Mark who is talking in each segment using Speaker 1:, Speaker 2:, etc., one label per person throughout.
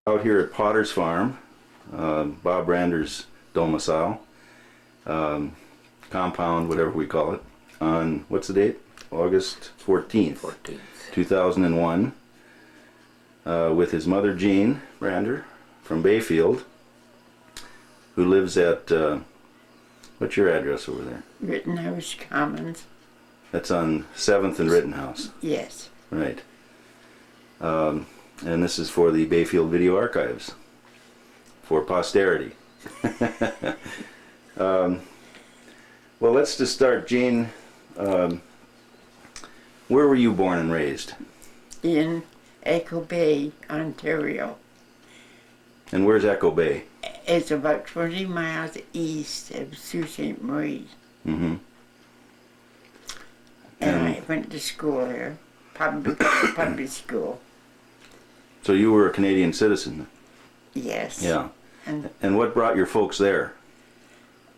Speaker 1: Out here at Potter's Farm, Bob Rander's domicile, compound, whatever we call it, on, what's the date? August 14th, 2001, with his mother Jean Brander from Bayfield, who lives at, what's your address over there?
Speaker 2: Rittenhouse Commons.
Speaker 1: That's on 7th and Rittenhouse.
Speaker 2: Yes.
Speaker 1: Right. And this is for the Bayfield Video Archives, for posterity. Well, let's just start. Jean, where were you born and raised?
Speaker 2: In Echo Bay, Ontario.
Speaker 1: And where's Echo Bay?
Speaker 2: It's about 20 miles east of Sault Ste. Marie.
Speaker 1: Mm-hmm.
Speaker 2: And I went to school here, public school.
Speaker 1: So you were a Canadian citizen?
Speaker 2: Yes.
Speaker 1: Yeah. And what brought your folks there?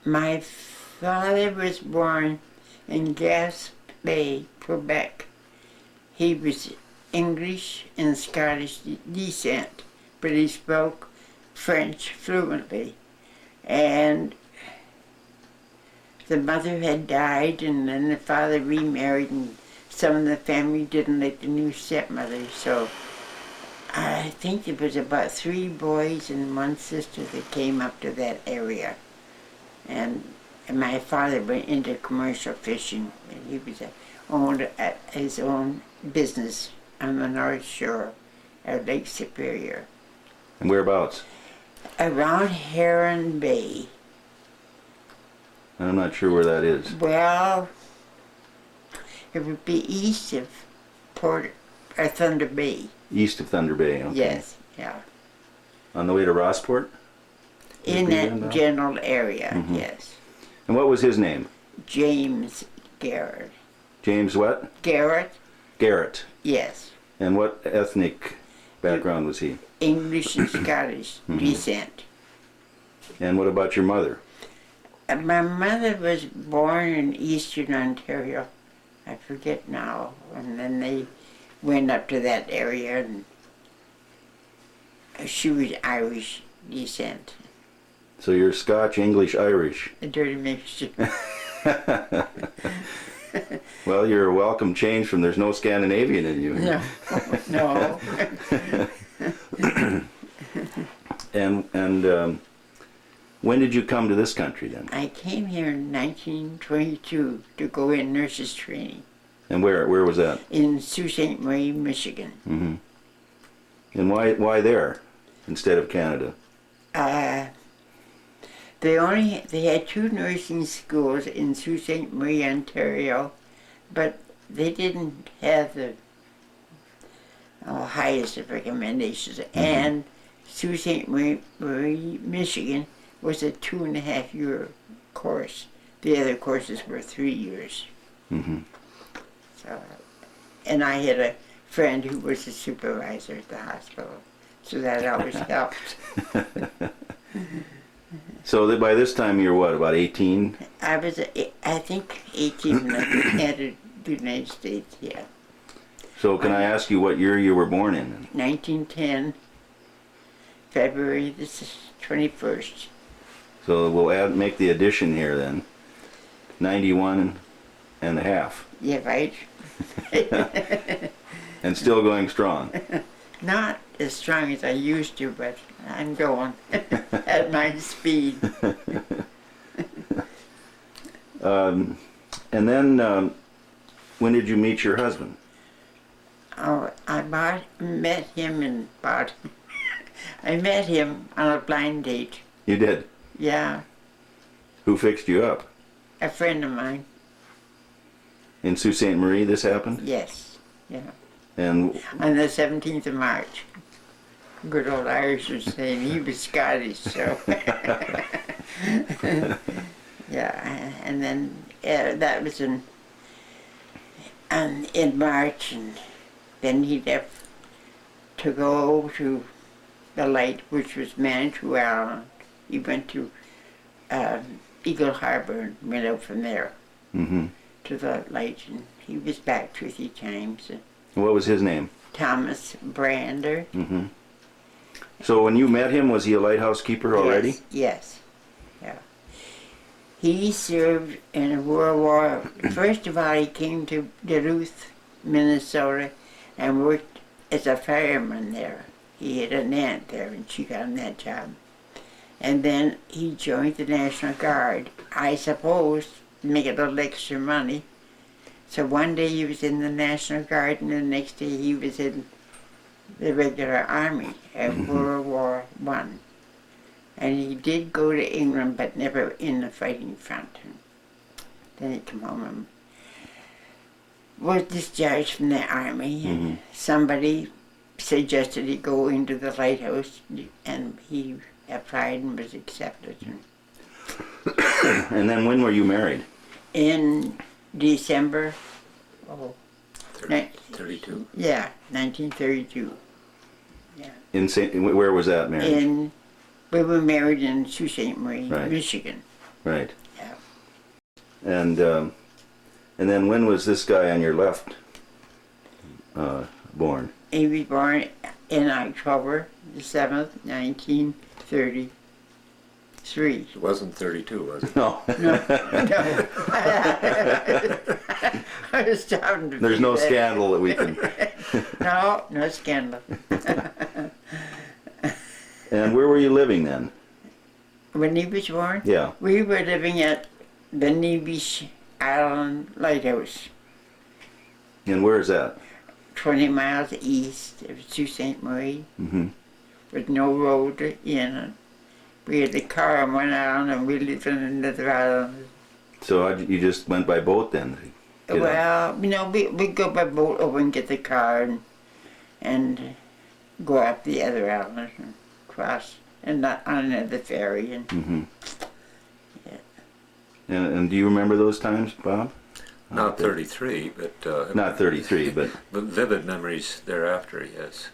Speaker 2: My father was born in Gaspe Bay, Quebec. He was English and Scottish descent, but he spoke French fluently. And the mother had died, and then the father remarried, and some of the family didn't like the new stepmother, so I think there was about 3 boys and 1 sister that came up to that area. And my father went into commercial fishing. He was owned his own business on the North Shore of Lake Superior.
Speaker 1: And whereabouts?
Speaker 2: Around Heron Bay.
Speaker 1: I'm not sure where that is.
Speaker 2: Well, it would be east of Thunder Bay.
Speaker 1: East of Thunder Bay, okay.
Speaker 2: Yes, yeah.
Speaker 1: On the way to Rossport?
Speaker 2: In that general area,
Speaker 1: Mm-hmm.
Speaker 2: yes.
Speaker 1: And what was his name?
Speaker 2: James Garrett.
Speaker 1: James what?
Speaker 2: Garrett?
Speaker 1: Garrett.
Speaker 2: Yes.
Speaker 1: And what ethnic background was he?
Speaker 2: English and Scottish descent.
Speaker 1: And what about your mother?
Speaker 2: My mother was born in eastern Ontario. I forget now. And then they went up to that area, and she was Irish descent.
Speaker 1: So you're Scotch, English, Irish.
Speaker 2: A dirty mixture.
Speaker 1: Well, you're a welcome change from there's no Scandinavian in you.
Speaker 2: No, no.
Speaker 1: And when did you come to this country then?
Speaker 2: I came here in 1922 to go in nurses training.
Speaker 1: And where was that?
Speaker 2: In Sault Ste. Marie, Michigan.
Speaker 1: Mm-hmm. And why there instead of Canada?
Speaker 2: They had 2 nursing schools in Sault Ste. Marie, Ontario, but they didn't have the highest of recommendations. Mm-hmm. And Sault Ste. Marie, Michigan was a 2.5-year course. The other courses were 3 years.
Speaker 1: Mm-hmm.
Speaker 2: So, and I had a friend who was a supervisor at the hospital, so that always helped.
Speaker 1: So by this time you're what, about 18?
Speaker 2: I was, I think, 18 when I entered the United States, yeah.
Speaker 1: So can I ask you what year you were born in?
Speaker 2: 1910, February the 21st.
Speaker 1: So we'll make the addition here then. 91 and a half.
Speaker 2: Yeah, right?
Speaker 1: And still going strong.
Speaker 2: Not as strong as I used to, but I'm going at my speed.
Speaker 1: And then, when did you meet your husband?
Speaker 2: Oh, I met him I met him on a blind date.
Speaker 1: You did?
Speaker 2: Yeah,
Speaker 1: Who fixed you up?
Speaker 2: a friend of mine.
Speaker 1: In Sault Ste. Marie this happened?
Speaker 2: Yes, yeah.
Speaker 1: And
Speaker 2: On the 17th of March. Good old Irish was saying he was Scottish, so. Yeah, and then that was in March, and then he left to go to the Light, which was Manitou Island. He went to Eagle Harbor and went out from there to the Light, and he was back 2 or 3 times.
Speaker 1: what was his name?
Speaker 2: Thomas Brander.
Speaker 1: Mm-hmm. So when you met him, was he a lighthouse keeper already?
Speaker 2: Yes, yes. Yeah. He served in World War. First of all, he came to Duluth, Minnesota, and worked as a fireman there. He had an aunt there, and she got him that job. And then he joined the National Guard, I suppose, to make a little extra money. So one day he was in the National Guard, and the next day he was in the regular army at World War One. And he did go to England, but never in the fighting front. Then he came home and was discharged from the army. And somebody suggested he go into the lighthouse, and he applied and was accepted.
Speaker 1: And then when were you married?
Speaker 2: In December,
Speaker 3: 32.
Speaker 2: Yeah, 1932. Yeah.
Speaker 1: In where was that marriage?
Speaker 2: We were married in Sault Ste. Marie,
Speaker 1: Right.
Speaker 2: Michigan.
Speaker 1: Right.
Speaker 2: Yeah.
Speaker 1: And then when was this guy on your left born?
Speaker 2: He was born in October the 7th, 1933.
Speaker 3: It wasn't 32, was it?
Speaker 1: No.
Speaker 2: No. I was starting to
Speaker 1: There's
Speaker 2: feel
Speaker 1: no
Speaker 2: that.
Speaker 1: scandal that we can.
Speaker 2: No scandal.
Speaker 1: And where were you living then?
Speaker 2: When he was born,
Speaker 1: Yeah.
Speaker 2: we were living at the Nevis Island Lighthouse,
Speaker 1: And where is that?
Speaker 2: 20 miles east of Sault Ste. Marie, with no road in it. We had a car on one island and we lived on another island.
Speaker 1: So you just went by boat then? to get up?
Speaker 2: Well, we go by boat over and get the car and go up the other island and cross and not on the ferry. And
Speaker 1: And do you remember those times, Bob?
Speaker 3: Not 33, but...
Speaker 1: Not 33, but...
Speaker 3: But vivid memories thereafter, yes.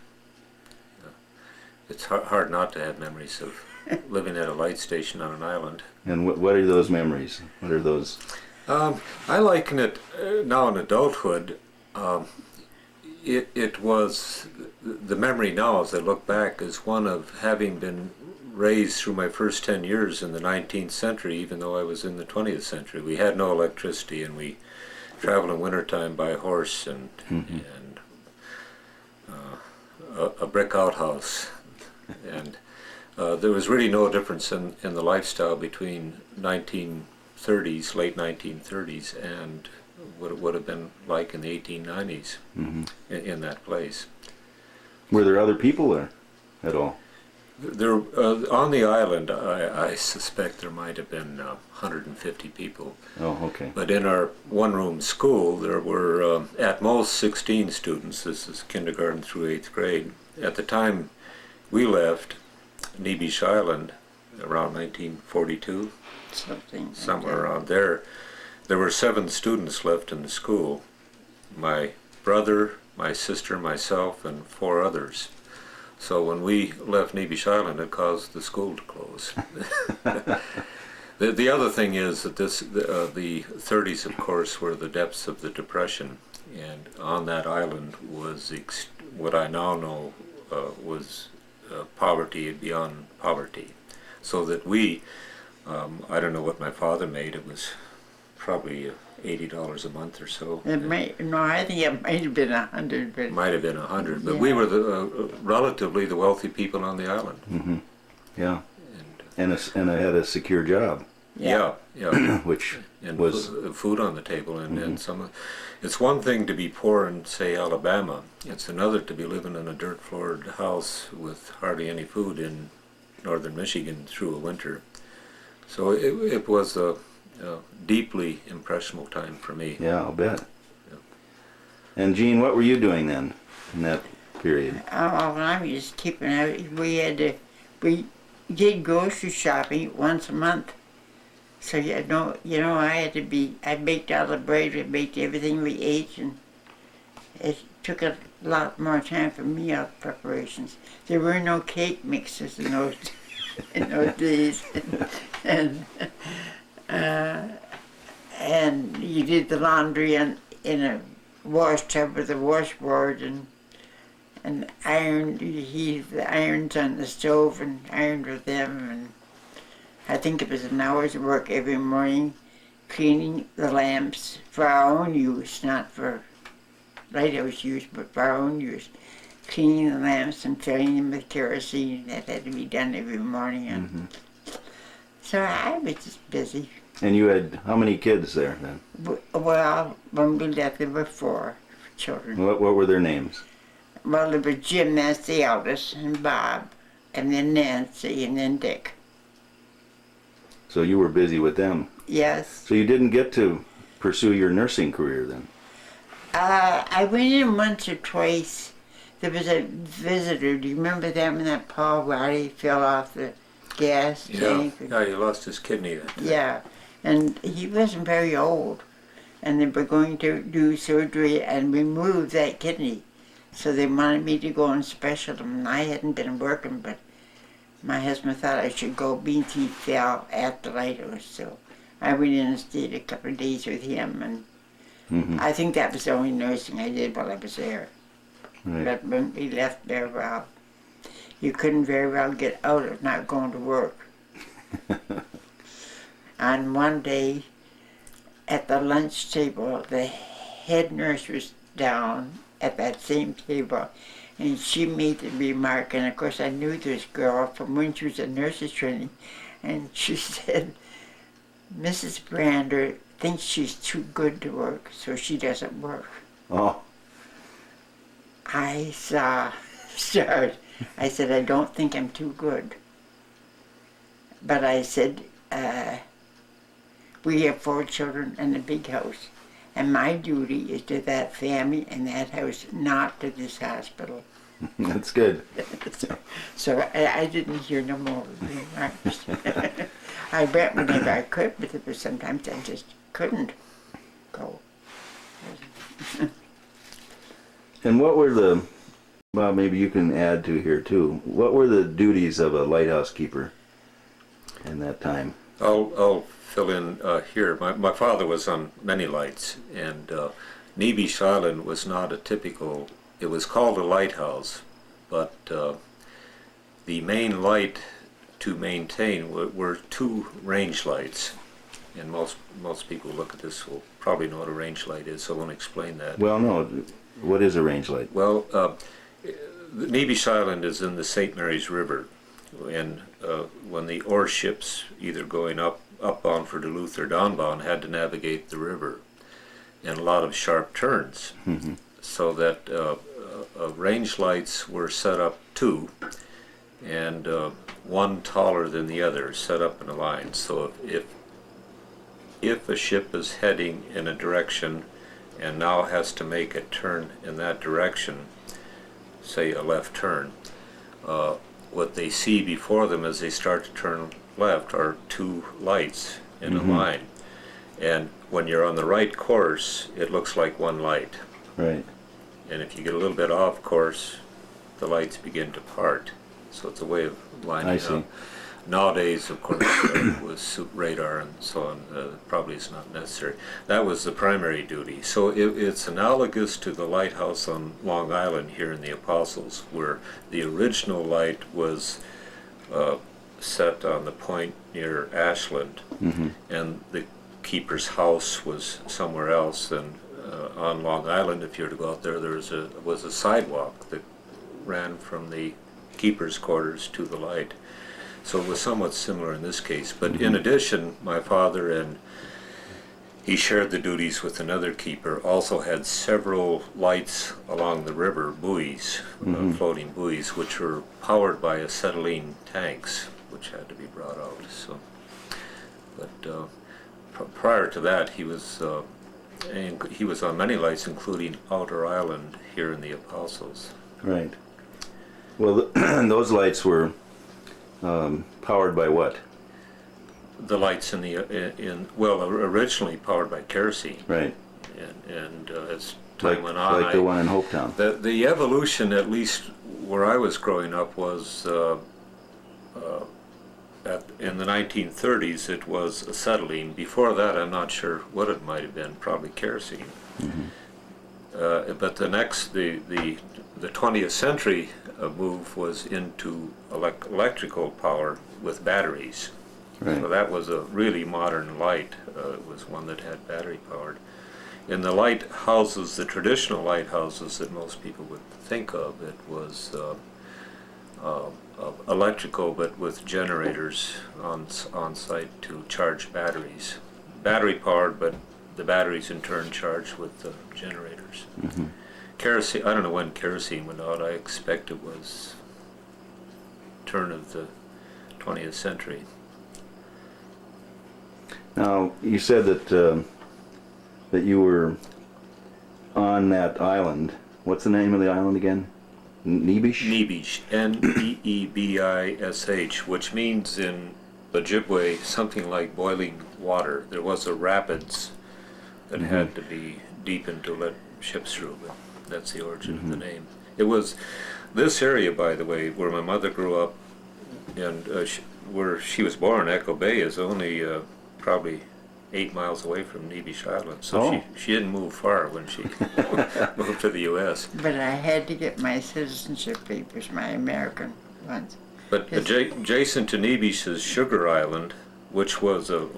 Speaker 3: It's hard not to have memories of living at a light station on an island.
Speaker 1: And what are those memories? What are those?
Speaker 3: I liken it now in adulthood. It was the memory now, as I look back, is one of having been raised through my first 10 years in the 19th century, even though I was in the 20th century. We had no electricity, and we traveled in wintertime by horse and a brick outhouse, and there was really no difference in the lifestyle between 1930s, late 1930s, and what it would have been like in the 1890s in that place.
Speaker 1: Were there other people there at all?
Speaker 3: There, on the island, I suspect there might have been 150 people.
Speaker 1: Oh, okay.
Speaker 3: But in our one-room school, there were at most 16 students. This is kindergarten through 8th grade. At the time we left Nevis Island, around 1942, somewhere around there, there were 7 students left in the school. My brother, my sister, myself, and 4 others. So when we left Nevis Island, it caused the school to close. The other thing is that the 30s, of course, were the depths of the Depression, and on that island was what I now know was poverty beyond poverty. So that we, I don't know what my father made, it was probably $80 a month or so.
Speaker 2: I think it might have been 100, but
Speaker 3: It might have been 100, but
Speaker 2: Yeah.
Speaker 3: we were relatively the wealthy people on the island.
Speaker 1: Yeah.
Speaker 3: And
Speaker 1: And I had a secure job,
Speaker 3: yeah,
Speaker 1: which
Speaker 3: and
Speaker 1: was...
Speaker 3: food on the table, and it's one thing to be poor in, say, Alabama. It's another to be living in a dirt-floored house with hardly any food in northern Michigan through a winter. So it was a deeply impressionable time for me.
Speaker 1: Yeah, I'll bet.
Speaker 3: Yeah.
Speaker 1: And Gene, what were you doing then, in that period?
Speaker 2: I was just keeping out. We did grocery shopping once a month. So I baked all the bread, we baked everything we ate, and it took a lot more time for meal preparations. There were no cake mixes in those days, and you did the laundry in a wash tub with a washboard, and ironed, heated the irons on the stove and ironed with them, and I think it was an hour's work every morning cleaning the lamps for our own use, not for lighthouse use, but for our own use. Cleaning the lamps and filling them with kerosene. That had to be done every morning. And so I was just busy.
Speaker 1: And you had how many kids there then?
Speaker 2: Well, when we left, there were 4 children.
Speaker 1: What were their names?
Speaker 2: Well, there was Jim, that's the eldest, and Bob, and then Nancy, and then Dick.
Speaker 1: So you were busy with them.
Speaker 2: Yes.
Speaker 1: So you didn't get to pursue your nursing career then?
Speaker 2: I went in once or twice. There was a visitor. Do you remember that when that Paul Roddy fell off the gas tank?
Speaker 3: Yeah, he lost his kidney that day.
Speaker 2: Yeah, and he wasn't very old. And they were going to do surgery and remove that kidney. So they wanted me to go on special, and I hadn't been working, but my husband thought I should go because he fell at the lighthouse. So I went in and stayed a couple of days with him, and I think that was the only nursing I did while I was there.
Speaker 1: Right.
Speaker 2: But when we left there, well, you couldn't very well get out of not going to work. And one day, at the lunch table, the head nurse was down at that same table, and she made the remark, and of course I knew this girl from when she was in nurse's training, and she said, Mrs. Brander thinks she's too good to work, so she doesn't work.
Speaker 1: Oh.
Speaker 2: I started. I said, I don't think I'm too good. But I said, we have 4 children and a big house. And my duty is to that family and that house, not to this hospital.
Speaker 1: That's good.
Speaker 2: So I didn't hear no more remarks. I went whenever I could, but there was sometimes I just couldn't go.
Speaker 1: And what were the, well, maybe you can add to here too, what were the duties of a lighthouse keeper in that time?
Speaker 3: I'll fill in here. My father was on many lights, and Nebesh Island was not a typical, it was called a lighthouse, but the main light to maintain were 2 range lights. And most people who look at this will probably know what a range light is, so I won't explain that.
Speaker 1: Well, no. What is a range light?
Speaker 3: Well, Nebesh Island is in the St. Mary's River, and when the ore ships, either going upbound for Duluth or downbound, had to navigate the river, and a lot of sharp turns, so that range lights were set up 2, and one taller than the other, set up in a line. So if a ship is heading in a direction and now has to make a turn in that direction, say a left turn, what they see before them as they start to turn left are 2 lights in a line. And when you're on the right course, it looks like 1 light.
Speaker 1: Right.
Speaker 3: And if you get a little bit off course, the lights begin to part. So it's a way of lining up. Nowadays, of course, with radar and so on, probably it's not necessary. That was the primary duty. So it's analogous to the lighthouse on Long Island here in the Apostles, where the original light was set on the point near Ashland, and the keeper's house was somewhere else. And on Long Island, if you were to go out there, there was a sidewalk that ran from the keeper's quarters to the light. So it was somewhat similar in this case. But in addition, my father, and he shared the duties with another keeper, also had several lights along the river, buoys, floating buoys, which were powered by acetylene tanks, which had to be brought out. So, but prior to that, he was on many lights, including Outer Island here in the Apostles.
Speaker 1: Right. Well, those lights were powered by what?
Speaker 3: The lights originally powered by kerosene.
Speaker 1: Right.
Speaker 3: And as time went on,
Speaker 1: like the one in Hopetown.
Speaker 3: The evolution, at least where I was growing up, was in the 1930s it was acetylene. Before that, I'm not sure what it might have been. Probably kerosene. but the 20th century move was into electrical power with batteries.
Speaker 1: Right.
Speaker 3: So that was a really modern light. It was one that had battery powered. In the lighthouses, the traditional lighthouses that most people would think of, it was electrical, but with generators on site to charge batteries. Battery powered, but the batteries in turn charged with the generators.
Speaker 1: Mm-hmm.
Speaker 3: Kerosene, I don't know when kerosene went out. I expect it was turn of the 20th century.
Speaker 1: Now, you said that that you were on that island. What's the name of the island again? Neebish?
Speaker 3: Neebish, Neebish, which means in Ojibwe something like boiling water. There was a rapids that had to be deepened to let ships through, but that's the origin of the name. It was this area, by the way, where my mother grew up, and where she was born, Echo Bay, is only probably 8 miles away from Neebish Island, so she didn't move far when she moved to the U.S.
Speaker 2: But I had to get my citizenship papers, my American ones.
Speaker 3: But adjacent to Neebish is Sugar Island, which was a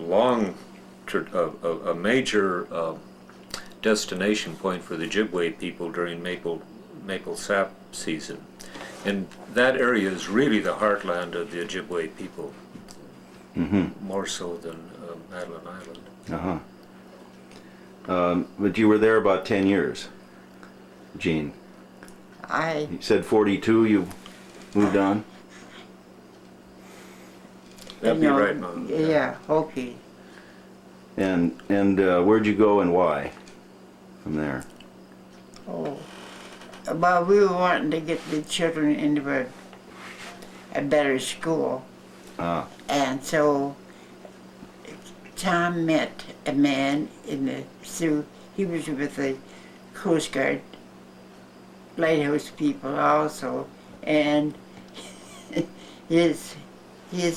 Speaker 3: major destination point for the Ojibwe people during maple sap season. And that area is really the heartland of the Ojibwe people, more so than Madeline Island.
Speaker 1: But you were there about 10 years, Gene. You said 42 you moved on?
Speaker 3: That'd be right, Mom.
Speaker 2: Yeah, okay.
Speaker 1: And where'd you go and why from there?
Speaker 2: Oh, well, we were wanting to get the children into a better school. And so Tom met a man in the Sioux. He was with the Coast Guard lighthouse people also, and his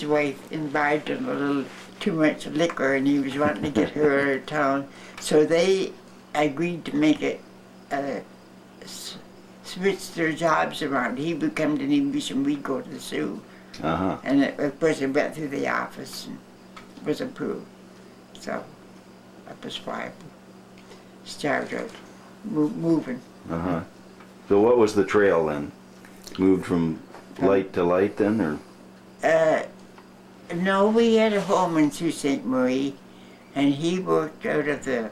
Speaker 2: wife imbibed him a little too much liquor, and he was wanting to get her out of town. So they agreed to make it switch their jobs around. He would come to Neebish and we'd go to the Sioux. And of course it went through the office and was approved. So that was why I started out moving.
Speaker 1: So what was the trail then? Moved from light to light then, or?
Speaker 2: No, we had a home in Sault Ste. Marie, and he worked out of the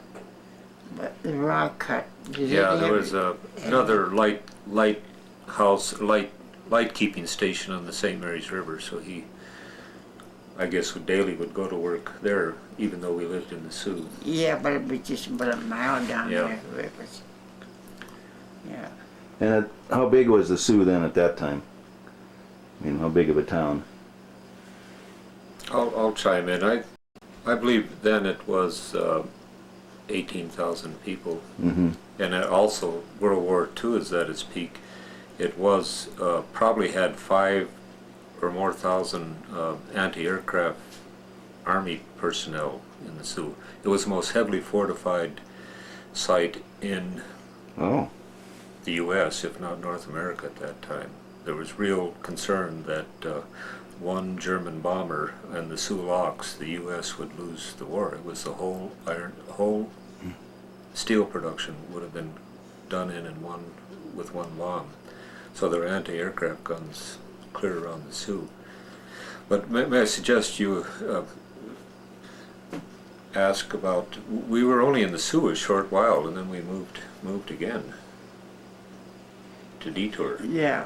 Speaker 2: rock cut.
Speaker 3: There was another light keeping station on the St. Mary's River, so he, I guess, daily would go to work there, even though we lived in the Sioux.
Speaker 2: Yeah, but it was just about a mile down there. It was,
Speaker 1: And how big was the Sioux then at that time? I mean, how big of a town?
Speaker 3: I'll chime in. I believe then it was 18,000 people, and also World War II is at its peak. It was probably had 5 or more thousand anti-aircraft army personnel in the Sioux. It was the most heavily fortified site in the U.S., if not North America at that time. There was real concern that one German bomber and the Sioux Locks, the U.S. would lose the war. It was the whole steel production would have been done with one bomb. So there were anti-aircraft guns clear around the Sioux. But may I suggest you ask about? We were only in the Sioux a short while, and then we moved again to Detour.
Speaker 2: Yeah.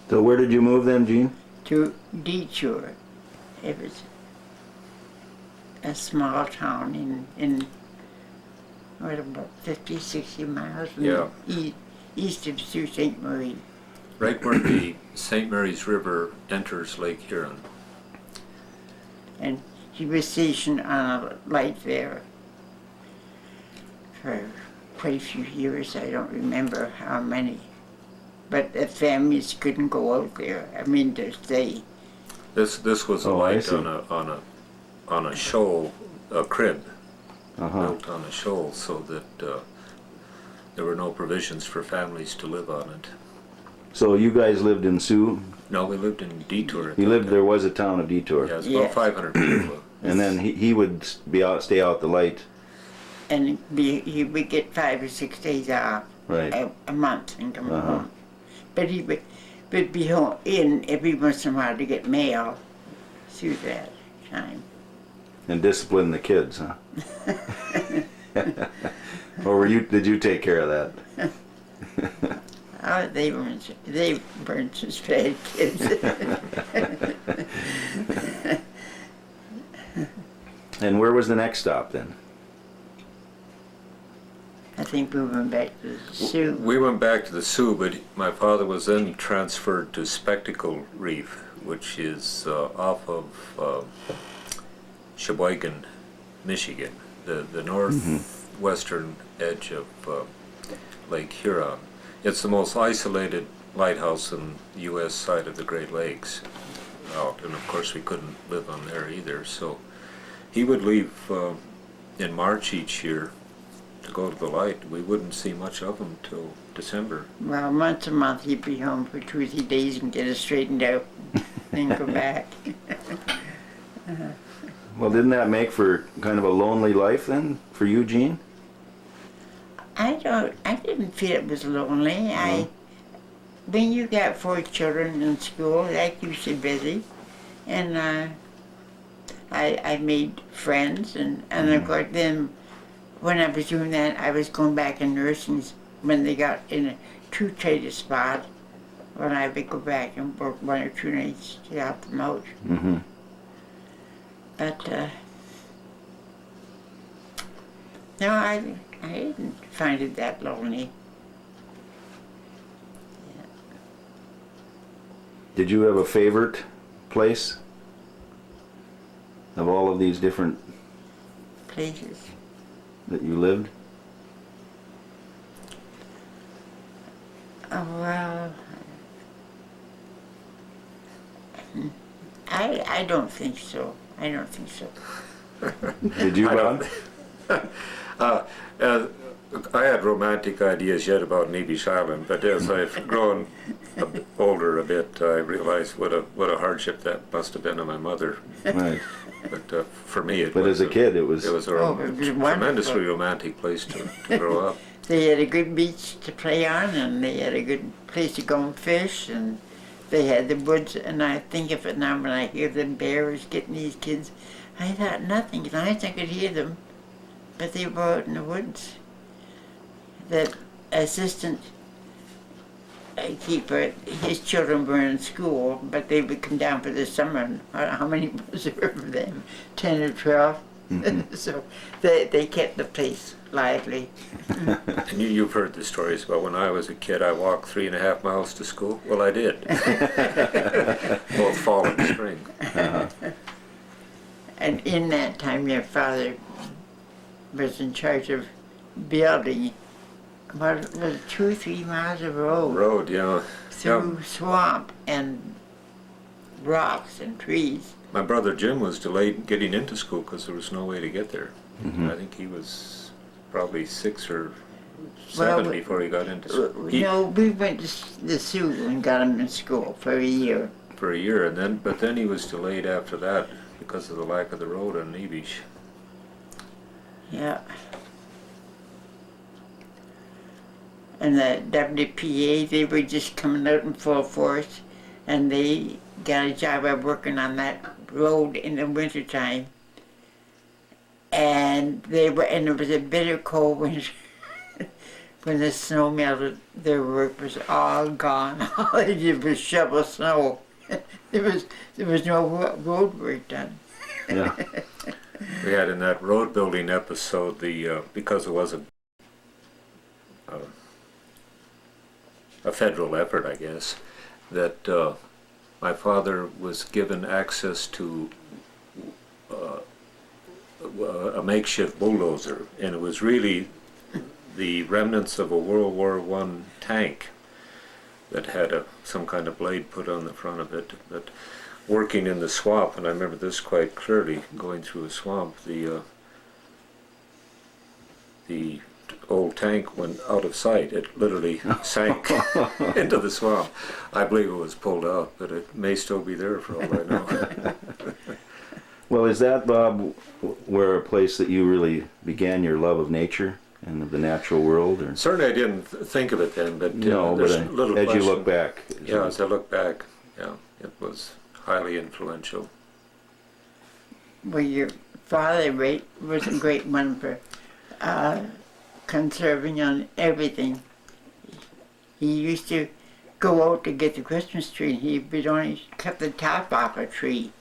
Speaker 1: So where did you move then, Gene?
Speaker 2: To Detour. It was a small town in what, about 50, 60 miles from the east of Sault Ste. Marie.
Speaker 3: Right where the St. Mary's River enters Lake Huron.
Speaker 2: And he was stationed on a light there for quite a few years. I don't remember how many. But the families couldn't go out there. I mean, to stay.
Speaker 3: This was a light on a shoal, a crib, built on a shoal, so that there were no provisions for families to live on it.
Speaker 1: So you guys lived in Sioux?
Speaker 3: No, we lived in Detour.
Speaker 1: You lived, there was a town of Detour.
Speaker 3: Yeah, it's about 500 people.
Speaker 1: And then he would stay out the light.
Speaker 2: And he would get 5 or 6 days off
Speaker 1: Right.
Speaker 2: a month and come home. But he would be home in every once in a while to get mail through that time.
Speaker 1: And discipline the kids, huh? Or did you take care of that?
Speaker 2: Oh, they weren't such bad kids.
Speaker 1: And where was the next stop then?
Speaker 2: I think we went back to the Sioux.
Speaker 3: We went back to the Sioux, but my father was then transferred to Spectacle Reef, which is off of Sheboygan, Michigan, the northwestern edge of Lake Huron. It's the most isolated lighthouse on the U.S. side of the Great Lakes out, and of course we couldn't live on there either, so he would leave in March each year to go to the light. We wouldn't see much of him till December.
Speaker 2: Well, once a month he'd be home for 2 or 3 days and get it straightened out, then go back.
Speaker 1: Well, didn't that make for kind of a lonely life then for you, Gene?
Speaker 2: I didn't feel it was lonely. When you got 4 children in school, that keeps you busy. And I made friends, and of course then when I was doing that, I was going back in nursing when they got in a too tight a spot. When I would go back and work 1 or 2 nights to help them out. But no, I didn't find it that lonely. Yeah.
Speaker 1: Did you have a favorite place of all of these different
Speaker 2: Places.
Speaker 1: that you lived?
Speaker 2: Oh, well, I don't think so. I don't think so.
Speaker 1: Did you, Bob?
Speaker 3: I had romantic ideas yet about Nebish Island, but as I've grown older a bit, I realized what a hardship that must have been on my mother.
Speaker 1: Right.
Speaker 3: But for me,
Speaker 1: But as a kid, it was...
Speaker 3: it was a tremendously romantic place to grow up.
Speaker 2: They had a good beach to play on, and they had a good place to go and fish, and they had the woods. And I think of it now when I hear the bears getting these kids, I thought nothing, as long as I could hear them, but they were out in the woods. That assistant keeper, his children were in school, but they would come down for the summer. And how many was there of them? 10 or 12. So they kept the place lively.
Speaker 3: And you've heard the stories about when I was a kid, I walked 3.5 miles to school. Well, I did. Both fall and spring.
Speaker 2: And in that time, your father was in charge of building, what was it, 2 or 3 miles of road?
Speaker 3: Yeah.
Speaker 2: Through swamp and rocks and trees.
Speaker 3: My brother Jim was delayed getting into school because there was no way to get there. I think he was probably 6 or 7 before he got into school.
Speaker 2: No, we went to the Sioux and got him in school for a year.
Speaker 3: For a year, but then he was delayed after that because of the lack of the road on Nebish.
Speaker 2: Yeah. And the WPA, they were just coming out in full force, and they got a job of working on that road in the wintertime. And it was a bitter cold winter. When the snow melted, their work was all gone. All they did was shovel snow. There was no road work done.
Speaker 1: Yeah.
Speaker 3: We had in that road building episode, because it was a federal effort, I guess, that my father was given access to a makeshift bulldozer, and it was really the remnants of a World War I tank that had some kind of blade put on the front of it. But working in the swamp, and I remember this quite clearly, going through a swamp, the old tank went out of sight. It literally sank into the swamp. I believe it was pulled out, but it may still be there for all I know.
Speaker 1: Well, is that, Bob, where a place that you really began your love of nature and of the natural world? Or?
Speaker 3: Certainly I didn't think of it then, but
Speaker 1: No,
Speaker 3: there's
Speaker 1: but
Speaker 3: little
Speaker 1: as
Speaker 3: question.
Speaker 1: you look back.
Speaker 3: Yeah, as I look back, yeah, it was highly influential.
Speaker 2: Well, your father was a great one for conserving on everything. He used to go out to get the Christmas tree. He would only cut the top off a tree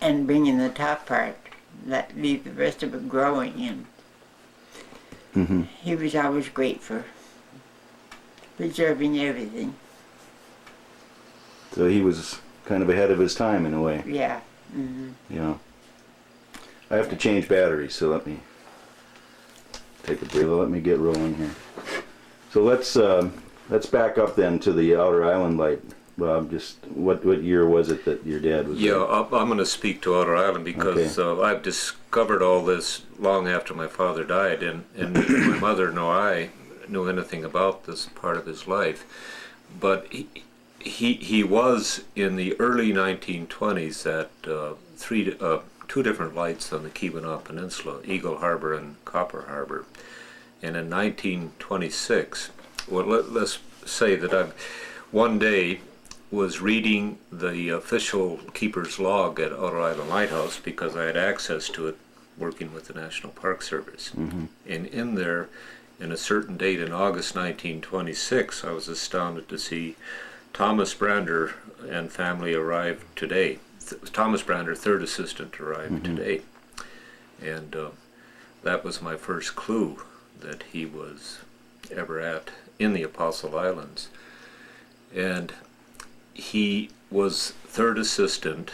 Speaker 2: and bring in the top part, leave the rest of it growing in.
Speaker 1: Mm-hmm.
Speaker 2: He was always great for preserving everything.
Speaker 1: So he was kind of ahead of his time in a way.
Speaker 2: Yeah. Mm-hmm.
Speaker 1: Yeah. I have to change batteries, so let me take a breather. Let me get rolling here. So let's back up then to the Outer Island light. Bob, just what year was it that your dad was?
Speaker 3: Yeah,
Speaker 1: there?
Speaker 3: I'm going to speak to Outer Island because I've discovered all this long after my father died, and my mother nor I knew anything about this part of his life. But he was in the early 1920s at two different lights on the Keweenaw Peninsula, Eagle Harbor and Copper Harbor. And in 1926, well, let's say that I one day was reading the official keeper's log at Outer Island Lighthouse because I had access to it working with the National Park Service.
Speaker 1: Mm-hmm.
Speaker 3: And in there, in a certain date in August 1926, I was astounded to see Thomas Brander and family arrived today. Thomas Brander, third assistant, arrived today. And that was my first clue that he was ever in the Apostle Islands. And he was third assistant,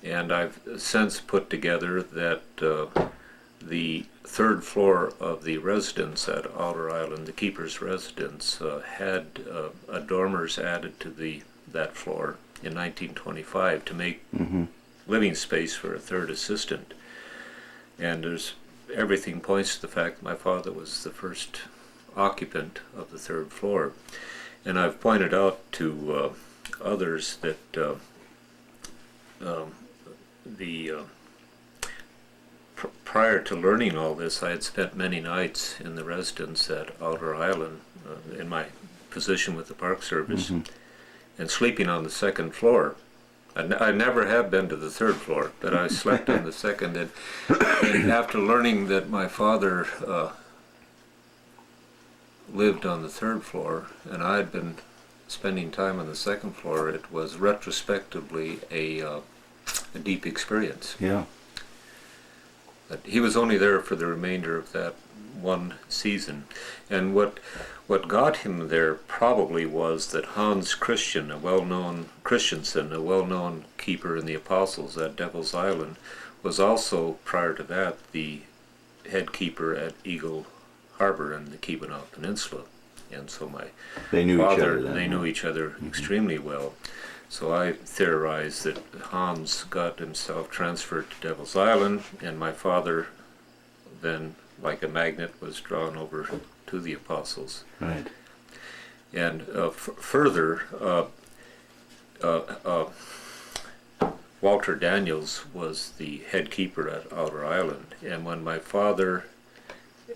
Speaker 3: and I've since put together that the third floor of the residence at Outer Island, the keeper's residence, had dormers added to that floor in 1925 to make living space for a third assistant. And everything points to the fact that my father was the first occupant of the third floor. And I've pointed out to others that prior to learning all this, I had spent many nights in the residence at Outer Island in my position with the Park Service and sleeping on the second floor. I never have been to the third floor, but I slept on the second. And after learning that my father lived on the third floor and I had been spending time on the second floor, it was retrospectively a deep experience.
Speaker 1: Yeah.
Speaker 3: But he was only there for the remainder of that one season. And what got him there probably was that Hans Christiansen, a well-known keeper in the Apostles at Devil's Island, was also, prior to that, the head keeper at Eagle Harbor in the Keweenaw Peninsula. And so
Speaker 1: they knew
Speaker 3: father,
Speaker 1: each other then.
Speaker 3: they knew each other extremely well. So I theorized that Hans got himself transferred to Devil's Island, and my father then, like a magnet, was drawn over to the Apostles.
Speaker 1: Right.
Speaker 3: And further, Walter Daniels was the head keeper at Outer Island, and when my father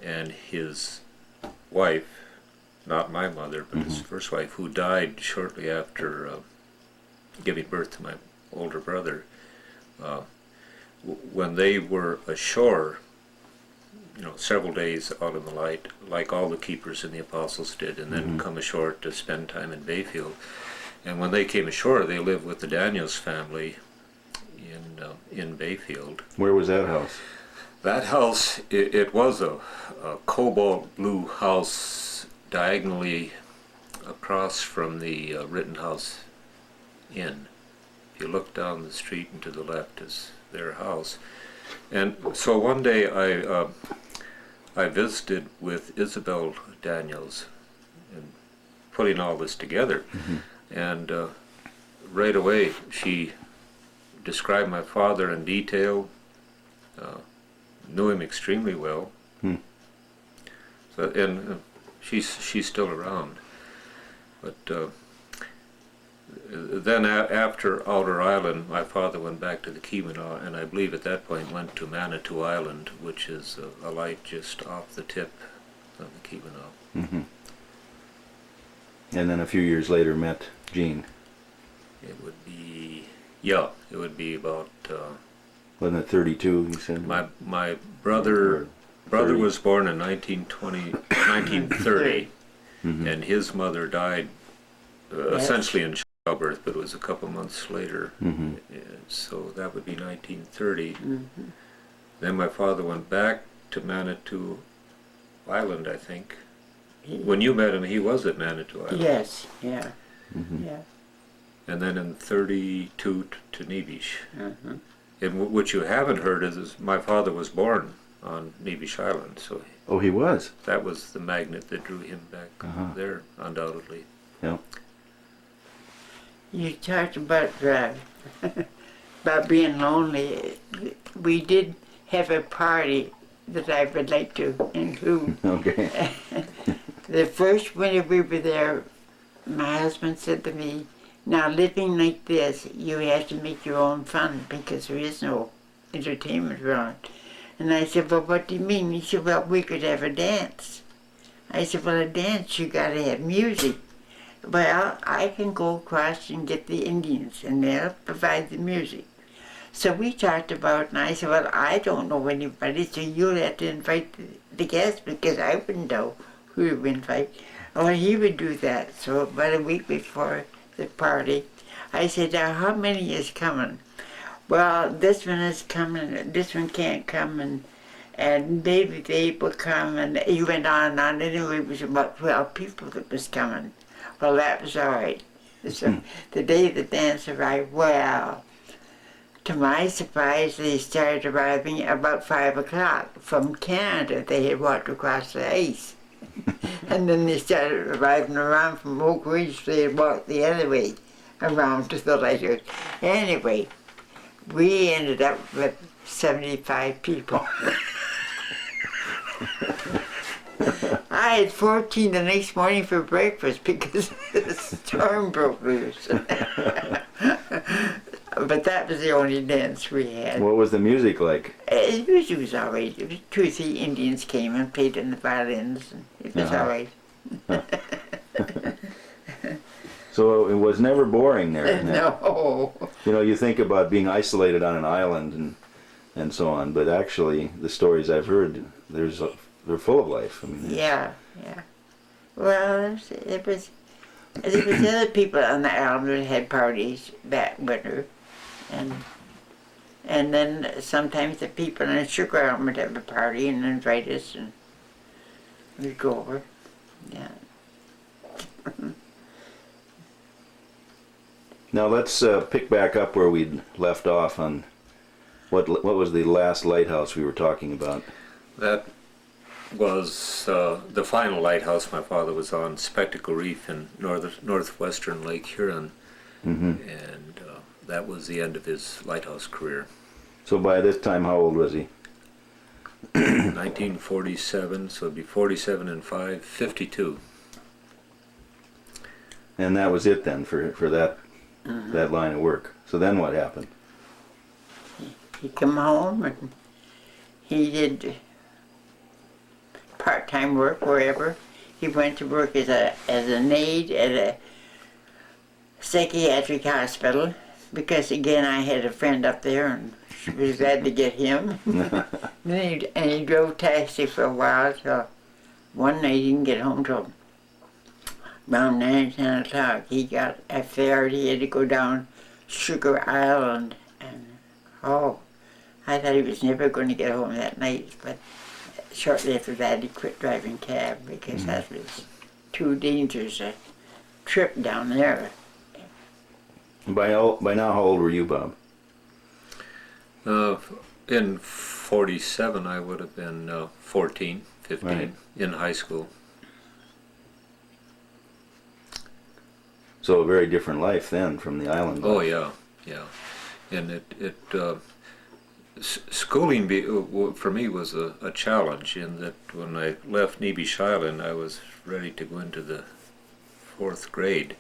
Speaker 3: and his wife, not my mother, but his first wife, who died shortly after giving birth to my older brother, when they were ashore, several days out in the light, like all the keepers in the Apostles did, and then come ashore to spend time in Bayfield. And when they came ashore, they lived with the Daniels family in Bayfield.
Speaker 1: Where was that house?
Speaker 3: That house, it was a cobalt blue house diagonally across from the Rittenhouse Inn. If you look down the street and to the left is their house. And so one day I visited with Isabel Daniels and putting all this together. And right away she described my father in detail, knew him extremely well,
Speaker 1: Hmm.
Speaker 3: So, and she's still around. But then after Outer Island, my father went back to the Keweenaw, and I believe at that point went to Manitou Island, which is a light just off the tip of the Keweenaw.
Speaker 1: Mm-hmm. And then a few years later met Jean.
Speaker 3: It would be, yeah, it would be about.
Speaker 1: Wasn't it 32? You said.
Speaker 3: My brother
Speaker 1: 30.
Speaker 3: was born in 1930,
Speaker 1: Mm-hmm.
Speaker 3: and his mother died
Speaker 2: Yes.
Speaker 3: essentially in childbirth, but it was a couple months later.
Speaker 1: Mm-hmm.
Speaker 3: So that would be 1930.
Speaker 2: Mm-hmm.
Speaker 3: Then my father went back to Manitou Island, I think. When you met him, he was at Manitou Island.
Speaker 2: Yes, yeah,
Speaker 1: Mm-hmm.
Speaker 2: yeah.
Speaker 3: And then in 32 to Nebish.
Speaker 2: Mm-hmm.
Speaker 3: And what you haven't heard is my father was born on Nebish Island, so
Speaker 1: Oh, he was.
Speaker 3: that was the magnet that drew him back
Speaker 1: Uh-huh.
Speaker 3: there, undoubtedly.
Speaker 1: Yeah.
Speaker 2: You talked about about being lonely. We did have a party that I would like to include.
Speaker 1: Okay.
Speaker 2: The first winter we were there, my husband said to me, "Now living like this, you have to make your own fun because there is no entertainment around." And I said, "Well, what do you mean?" He said, "Well, we could have a dance." I said, "Well, a dance, you gotta have music." "Well, I can go across and get the Indians and they'll provide the music." So we talked about it, and I said, "Well, I don't know anybody, so you'll have to invite the guests because I wouldn't know who to invite." Well, he would do that. So about a week before the party, I said, "Now, how many is coming?" "Well, this one is coming, this one can't come, and maybe they will come," and he went on and on. Anyway, it was about 12 people that was coming. Well, that was all right. So the day the dance arrived, well, to my surprise, they started arriving about 5 o'clock. From Canada, they had walked across the ice. And then they started arriving around from Oak Ridge, they had walked the other way around to the lighthouse. Anyway, we ended up with 75 people. I had 14 the next morning for breakfast because the storm broke loose. But that was the only dance we had.
Speaker 1: What was the music like?
Speaker 2: It was all right. It was 2 or 3 Indians came and played on the violins, and it was all right.
Speaker 1: So it was never boring there. isn't it?
Speaker 2: No.
Speaker 1: You know, you think about being isolated on an island and so on, but actually the stories I've heard, they're full of life. I mean,
Speaker 2: Yeah, yeah. Well, there was other people on the island that had parties that winter, and then sometimes the people on the Sugar Island would have a party and invite us, and we'd go over. Yeah.
Speaker 1: Now let's pick back up where we'd left off on what was the last lighthouse we were talking about.
Speaker 3: That was the final lighthouse my father was on, Spectacle Reef in northwestern Lake Huron,
Speaker 1: Mm-hmm.
Speaker 3: and that was the end of his lighthouse career.
Speaker 1: So by this time, how old was he?
Speaker 3: 1947, so it'd be 47 and 5, 52.
Speaker 1: And that was it then for that that line of work. So then what happened?
Speaker 2: He come home and he did part-time work wherever. He went to work as an aide at a psychiatric hospital because again I had a friend up there and she was glad to get him. And he drove taxi for a while till one night he didn't get home till around 9, 10 o'clock. He got a ferry. He had to go down Sugar Island, and oh, I thought he was never going to get home that night. But shortly after that, he quit driving cab because that was too dangerous a trip down there.
Speaker 1: By now, how old were you, Bob?
Speaker 3: In 47, I would have been 14, 15,
Speaker 1: Right.
Speaker 3: in high school.
Speaker 1: So a very different life then from the island life.
Speaker 3: Oh yeah, yeah, and it schooling for me was a challenge in that when I left Nebish Island, I was ready to go into the 4th grade.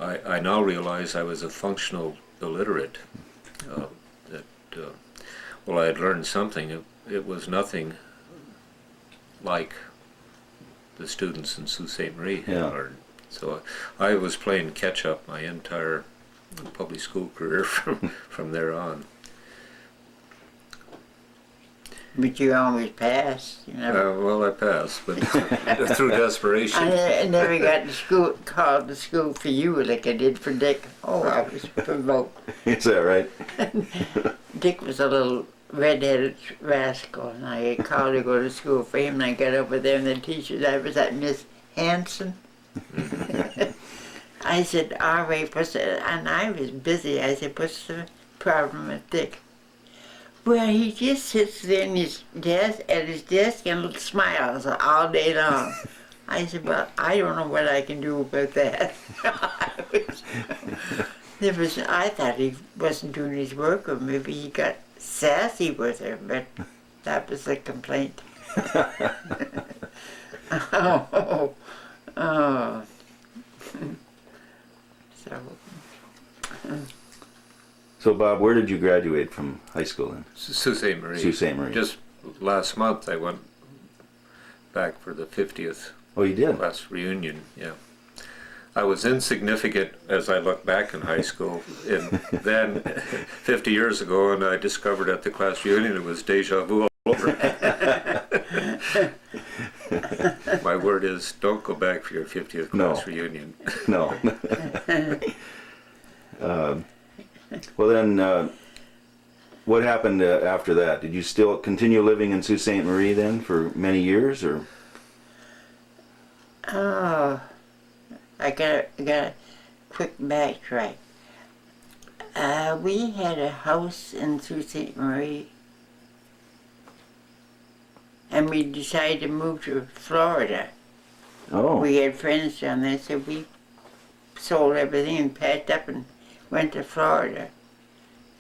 Speaker 3: I now realize I was a functional illiterate. Well, I had learned something. It was nothing like the students in Sault Ste. Marie had learned. So I was playing catch up my entire public school career from there on.
Speaker 2: But you always passed, you know.
Speaker 3: Well, I passed, but through desperation.
Speaker 2: I never got to school, called to school for you like I did for Dick. Oh, I was provoked.
Speaker 1: Is that right?
Speaker 2: Dick was a little red-headed rascal, and I called to go to school for him, and I got over there, and the teacher, that was that Miss Hanson. I said, all right, and I was busy. I said, what's the problem with Dick? Well, he just sits there in his desk, at his desk and smiles all day long. I said, well, I don't know what I can do about that. I thought he wasn't doing his work, or maybe he got sassy with her, but that was the complaint. Oh. So.
Speaker 1: So, Bob, where did you graduate from high school then?
Speaker 3: Sault Ste. Marie.
Speaker 1: Sault Ste. Marie.
Speaker 3: Just last month I went back for the 50th
Speaker 1: Oh, you did?
Speaker 3: class reunion, yeah. I was insignificant as I look back in high school. And then, 50 years ago, and I discovered at the class reunion it was deja vu all over. My word is, don't go back for your 50th class reunion.
Speaker 1: No. Well then, what happened after that? Did you still continue living in Sault Ste. Marie then for many years, or?
Speaker 2: Oh, I got a quick backtrack. We had a house in Sault Ste. Marie, and we decided to move to Florida.
Speaker 1: Oh.
Speaker 2: We had friends down there, so we sold everything and packed up and went to Florida.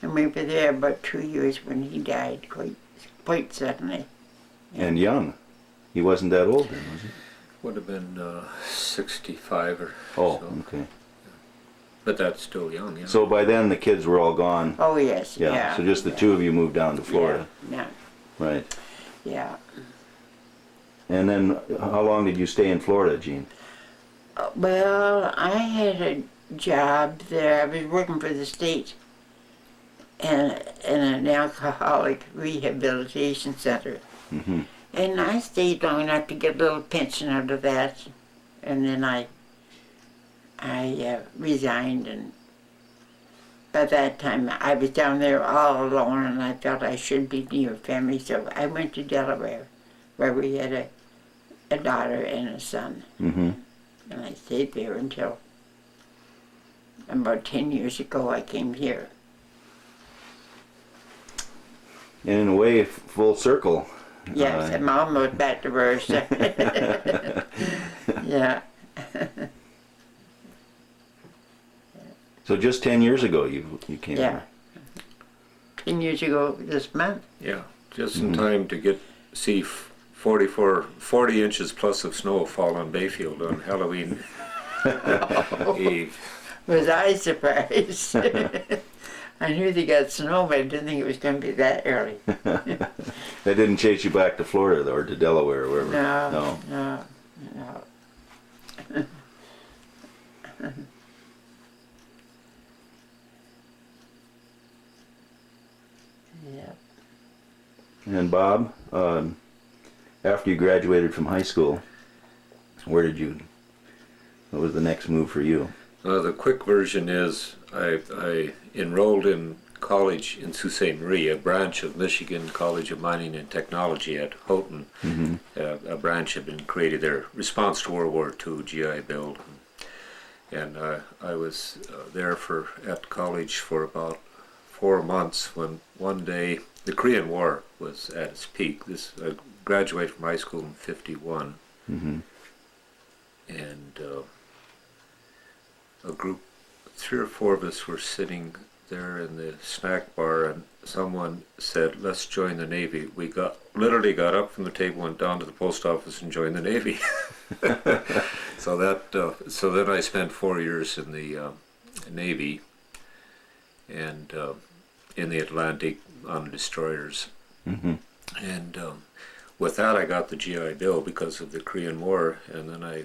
Speaker 2: And we were there about 2 years when he died, quite suddenly.
Speaker 1: And young. He wasn't that old then, was he?
Speaker 3: Would have been 65 or
Speaker 1: Oh,
Speaker 3: so.
Speaker 1: okay.
Speaker 3: But that's still young, yeah.
Speaker 1: So by then the kids were all gone.
Speaker 2: Oh, yes, yeah.
Speaker 1: So just the two of you moved down to Florida.
Speaker 2: Yeah,
Speaker 1: Right.
Speaker 2: yeah.
Speaker 1: And then how long did you stay in Florida, Jean?
Speaker 2: Well, I had a job there. I was working for the state in an alcoholic rehabilitation center.
Speaker 1: Mm-hmm.
Speaker 2: And I stayed long enough to get a little pension out of that. And then I resigned, and by that time I was down there all alone, and I thought I should be near family, so I went to Delaware, where we had a daughter and a son.
Speaker 1: Mm-hmm.
Speaker 2: And I stayed there until about 10 years ago I came here.
Speaker 1: And in a way, full circle.
Speaker 2: Yes, I'm almost back to where I started. Yeah.
Speaker 1: So just 10 years ago you came
Speaker 2: Yeah.
Speaker 1: here.
Speaker 2: 10 years ago this month.
Speaker 3: Yeah, just in time to see 40 inches plus of snow fall on Bayfield on Halloween Eve.
Speaker 2: Was I surprised? I knew they got snow, but I didn't think it was going to be that early.
Speaker 1: They didn't chase you back to Florida though, or to Delaware or wherever?
Speaker 2: No. Yeah.
Speaker 1: And Bob, after you graduated from high school, what was the next move for you?
Speaker 3: The quick version is I enrolled in college in Sault Ste. Marie, a branch of Michigan College of Mining and Technology at Houghton.
Speaker 1: Mm-hmm.
Speaker 3: A branch had been created there, response to World War II, GI Bill. And I was there at college for about 4 months when one day the Korean War was at its peak. I graduated from high school in '51.
Speaker 1: Mm-hmm.
Speaker 3: And a group, 3 or 4 of us were sitting there in the snack bar, and someone said, "Let's join the Navy." We literally got up from the table, went down to the post office, and joined the Navy. So then I spent 4 years in the Navy, and in the Atlantic on destroyers.
Speaker 1: Mm-hmm.
Speaker 3: And with that, I got the GI Bill because of the Korean War, and then I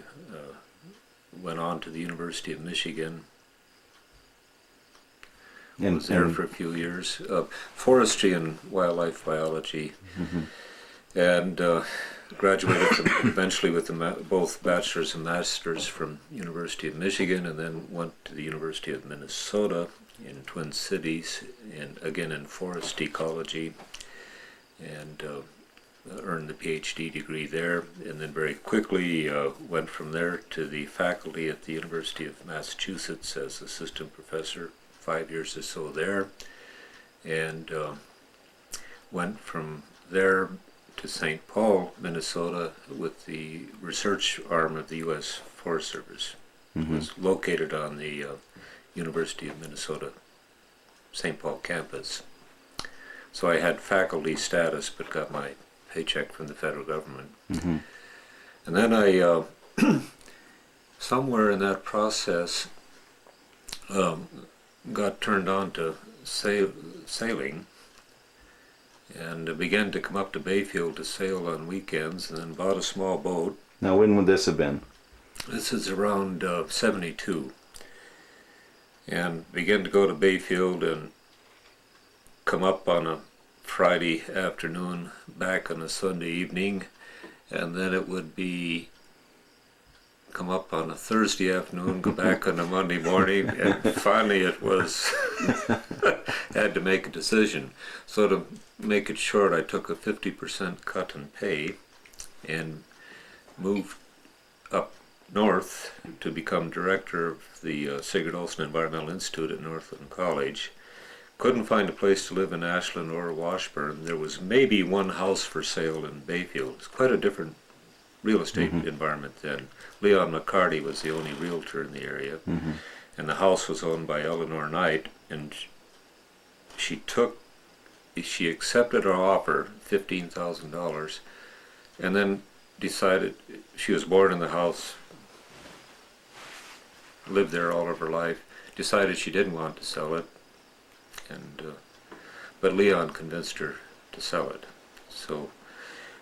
Speaker 3: went on to the University of Michigan.
Speaker 1: And
Speaker 3: Was there for a few years, forestry and wildlife biology,
Speaker 1: mm-hmm.
Speaker 3: and graduated eventually with both bachelor's and master's from University of Michigan, and then went to the University of Minnesota in Twin Cities, and again in forest ecology, and earned the PhD degree there, and then very quickly went from there to the faculty at the University of Massachusetts as assistant professor, 5 years or so there, and went from there to St. Paul, Minnesota, with the research arm of the U.S. Forest Service.
Speaker 1: Mm-hmm.
Speaker 3: It was located on the University of Minnesota St. Paul campus. So I had faculty status, but got my paycheck from the federal government.
Speaker 1: Mm-hmm.
Speaker 3: And then I, somewhere in that process, got turned on to sailing, and began to come up to Bayfield to sail on weekends, and then bought a small boat.
Speaker 1: Now, when would this have been?
Speaker 3: This is around 72. And began to go to Bayfield and come up on a Friday afternoon, back on a Sunday evening, and then it would be come up on a Thursday afternoon, go back on a Monday morning, and finally it was had to make a decision. So to make it short, I took a 50% cut in pay and moved up north to become director of the Sigurd Olson Environmental Institute at Northland College. Couldn't find a place to live in Ashland or Washburn. There was maybe one house for sale in Bayfield. It's quite a different real estate
Speaker 1: mm-hmm.
Speaker 3: environment then. Leon McCarty was the only realtor in the area,
Speaker 1: Mm-hmm.
Speaker 3: and the house was owned by Eleanor Knight, and she accepted our offer, $15,000, and then decided, she was born in the house, lived there all of her life, decided she didn't want to sell it, and but Leon convinced her to sell it. So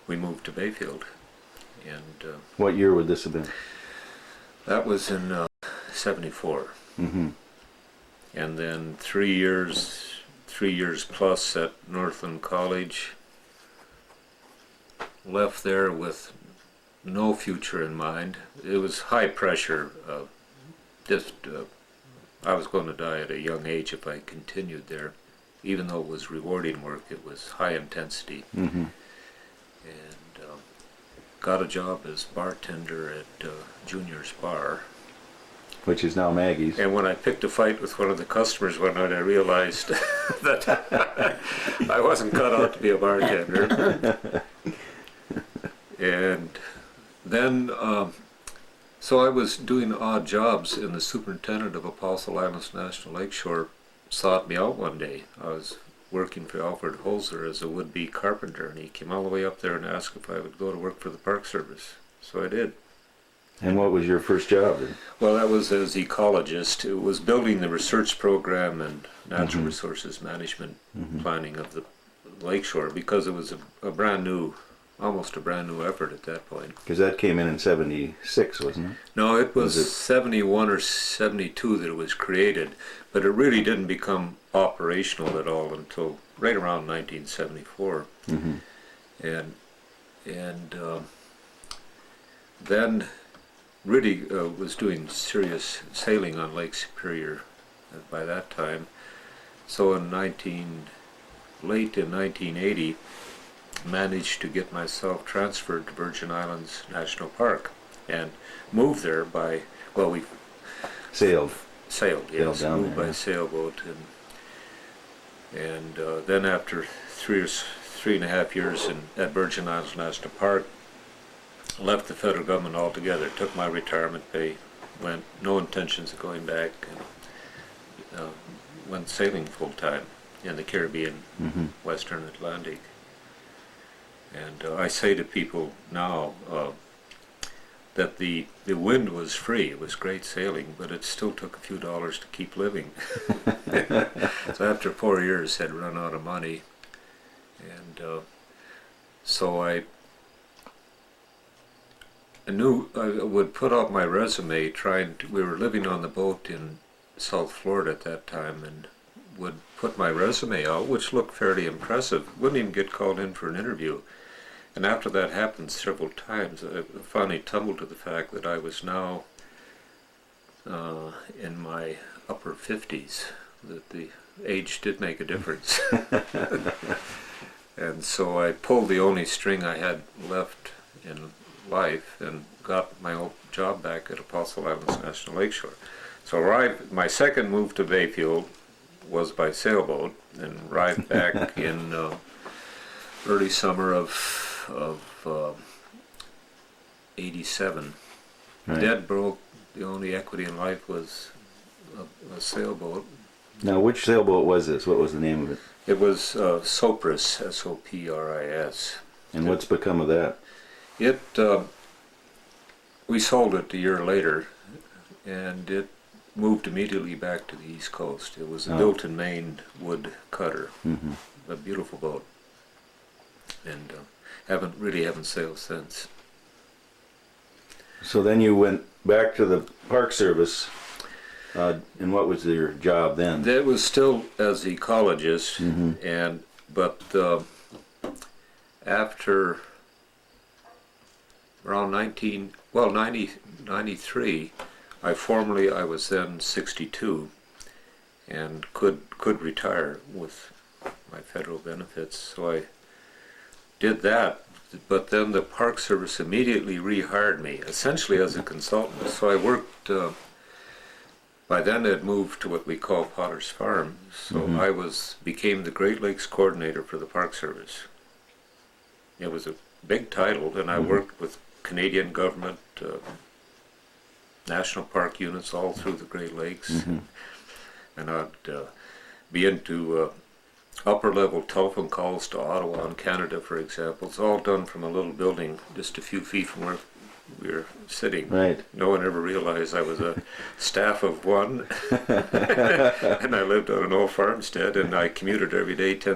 Speaker 3: we moved to Bayfield. And
Speaker 1: What year would this have been?
Speaker 3: that was in 74.
Speaker 1: Mm-hmm.
Speaker 3: And then 3 years plus at Northland College. Left there with no future in mind. It was high pressure. I was going to die at a young age if I continued there. Even though it was rewarding work, it was high intensity.
Speaker 1: Mm-hmm.
Speaker 3: And got a job as bartender at Junior's Bar.
Speaker 1: Which is now Maggie's.
Speaker 3: And when I picked a fight with one of the customers one night, I realized that I wasn't cut out to be a bartender. And then, so I was doing odd jobs, and the superintendent of Apostle Islands National Lakeshore sought me out one day. I was working for Alfred Holzer as a would-be carpenter, and he came all the way up there and asked if I would go to work for the Park Service. So I did.
Speaker 1: And what was your first job then?
Speaker 3: Well, that was as ecologist. It was building the research program and natural
Speaker 1: mm-hmm.
Speaker 3: resources management
Speaker 1: mm-hmm.
Speaker 3: planning of the lakeshore, because it was a brand new, almost a brand new effort at that point.
Speaker 1: Because that came in 76, wasn't it?
Speaker 3: No, it was 71 or 72 that it was created, but it really didn't become operational at all until right around 1974.
Speaker 1: Mm-hmm.
Speaker 3: And then really was doing serious sailing on Lake Superior by that time. So in late in 1980, managed to get myself transferred to Virgin Islands National Park and moved there by, well, we
Speaker 1: Sailed.
Speaker 3: yes,
Speaker 1: down
Speaker 3: moved
Speaker 1: there,
Speaker 3: by
Speaker 1: yeah.
Speaker 3: sailboat, and then after 3.5 years at Virgin Islands National Park, left the federal government altogether, took my retirement pay, went, no intentions of going back, and went sailing full time in the Caribbean,
Speaker 1: Mm-hmm.
Speaker 3: Western Atlantic. And I say to people now that the wind was free. It was great sailing, but it still took a few dollars to keep living. So after 4 years, had run out of money, and so I knew I would put out my resume. We were living on the boat in South Florida at that time, and would put my resume out, which looked fairly impressive. Wouldn't even get called in for an interview. And after that happened several times, I finally tumbled to the fact that I was now in my upper 50s, that the age did make a difference. And so I pulled the only string I had left in life and got my old job back at Apostle Islands National Lakeshore. So my second move to Bayfield was by sailboat, and arrived back in early summer of 87.
Speaker 1: Right.
Speaker 3: Dead broke. The only equity in life was a sailboat.
Speaker 1: Now, which sailboat was this? What was the name of it?
Speaker 3: It was Sopris, S-O-P-R-I-S.
Speaker 1: And what's become of that?
Speaker 3: We sold it a year later, and it moved immediately back to the East Coast. It was a built-in-Maine wood cutter,
Speaker 1: Mm-hmm.
Speaker 3: a beautiful boat, and haven't sailed since.
Speaker 1: So then you went back to the Park Service, and what was your job then?
Speaker 3: That was still as ecologist,
Speaker 1: Mm-hmm.
Speaker 3: but after around 93, I was then 62 and could retire with my federal benefits. So I did that, but then the Park Service immediately rehired me, essentially as a consultant. So I worked, by then I'd moved to what we call Potter's Farm. So
Speaker 1: Mm-hmm.
Speaker 3: I became the Great Lakes coordinator for the Park Service. It was a big title, and I worked with Canadian government, national park units all through the Great Lakes,
Speaker 1: Mm-hmm.
Speaker 3: and I'd be into upper level telephone calls to Ottawa in Canada, for example. It's all done from a little building just a few feet from where we were sitting.
Speaker 1: Right.
Speaker 3: No one ever realized I was a staff of one, and I lived on an old farmstead, and I commuted every day 2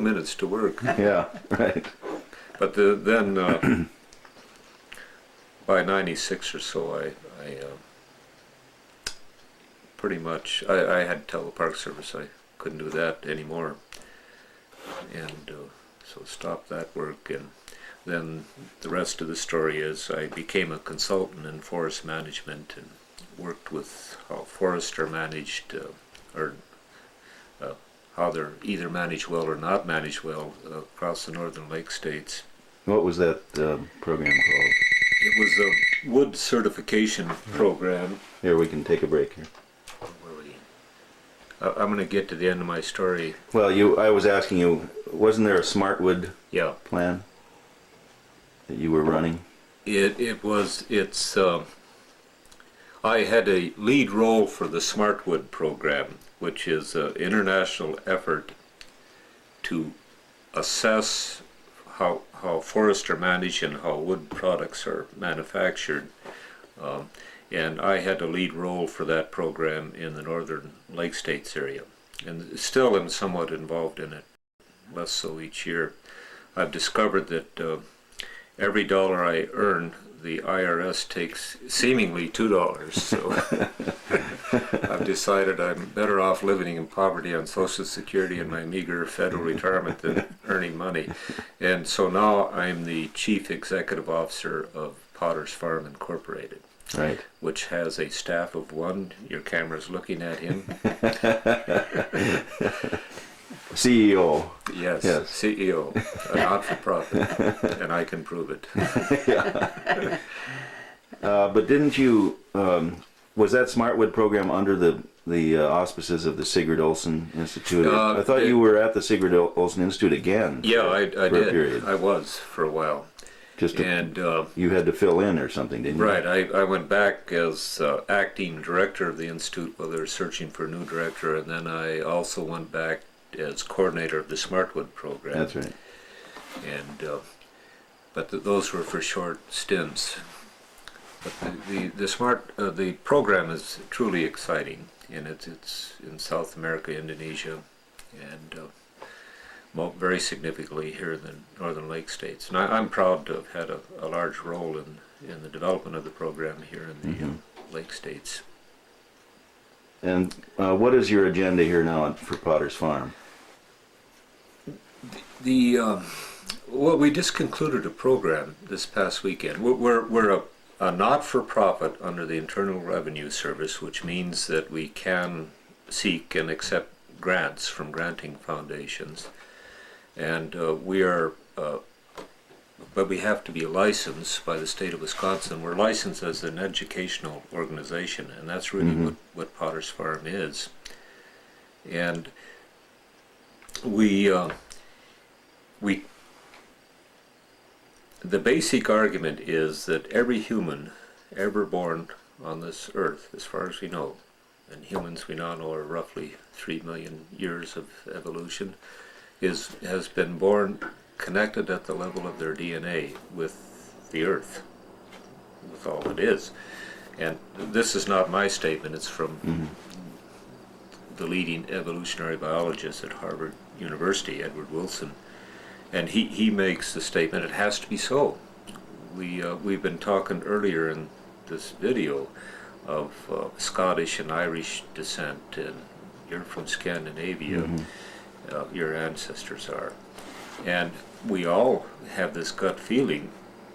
Speaker 3: minutes to work.
Speaker 1: Yeah, right.
Speaker 3: But then by 96 or so, I pretty much, I had to tell the Park Service I couldn't do that anymore, and so stopped that work. And then the rest of the story is I became a consultant in forest management and worked with how forests are managed, or how they're either managed well or not managed well across the northern lake states.
Speaker 1: What was that program called?
Speaker 3: It was a wood certification program.
Speaker 1: Here, we can take a break here.
Speaker 3: I'm going to get to the end of my story.
Speaker 1: Well, I was asking you, wasn't there a Smartwood
Speaker 3: Yeah.
Speaker 1: plan that you were running?
Speaker 3: I had a lead role for the Smartwood program, which is an international effort to assess how forests are managed and how wood products are manufactured. And I had a lead role for that program in the northern lake states area, and still am somewhat involved in it, less so each year. I've discovered that every dollar I earn, the IRS takes seemingly $2. So I've decided I'm better off living in poverty on Social Security and my meager federal retirement than earning money. And so now I'm the Chief Executive Officer of Potter's Farm Incorporated.
Speaker 1: Right.
Speaker 3: Which has a staff of one. Your camera's looking at him.
Speaker 1: CEO.
Speaker 3: Yes,
Speaker 1: Yes.
Speaker 3: CEO, a not-for-profit, and I can prove it.
Speaker 1: Yeah. But didn't you, was that Smartwood program under the auspices of the Sigurd Olson Institute? I thought you were at the Sigurd Olson Institute again.
Speaker 3: Yeah, I
Speaker 1: for a
Speaker 3: did.
Speaker 1: period.
Speaker 3: I was for a while.
Speaker 1: Just to,
Speaker 3: and
Speaker 1: you had to fill in or something, didn't you?
Speaker 3: right, I went back as acting director of the Institute while they were searching for a new director, and then I also went back as coordinator of the Smartwood program.
Speaker 1: That's right.
Speaker 3: And but those were for short stints. But the program is truly exciting, and it's in South America, Indonesia, and very significantly here in the Northern Lake states. And I'm proud to have had a large role in the development of the program here in the Lake states.
Speaker 1: And what is your agenda here now for Potter's Farm?
Speaker 3: Well, we just concluded a program this past weekend. We're a not-for-profit under the Internal Revenue Service, which means that we can seek and accept grants from granting foundations. And but we have to be licensed by the state of Wisconsin. We're licensed as an educational organization, and that's really what Potter's Farm is. And the basic argument is that every human ever born on this earth, as far as we know, and humans we now know are roughly 3 million years of evolution, has been born connected at the level of their DNA with the earth, with all it is. And this is not my statement, it's from the leading evolutionary biologist at Harvard University, Edward Wilson. And he makes the statement, it has to be so. We've been talking earlier in this video of Scottish and Irish descent, and you're from Scandinavia, your ancestors are. And we all have this gut feeling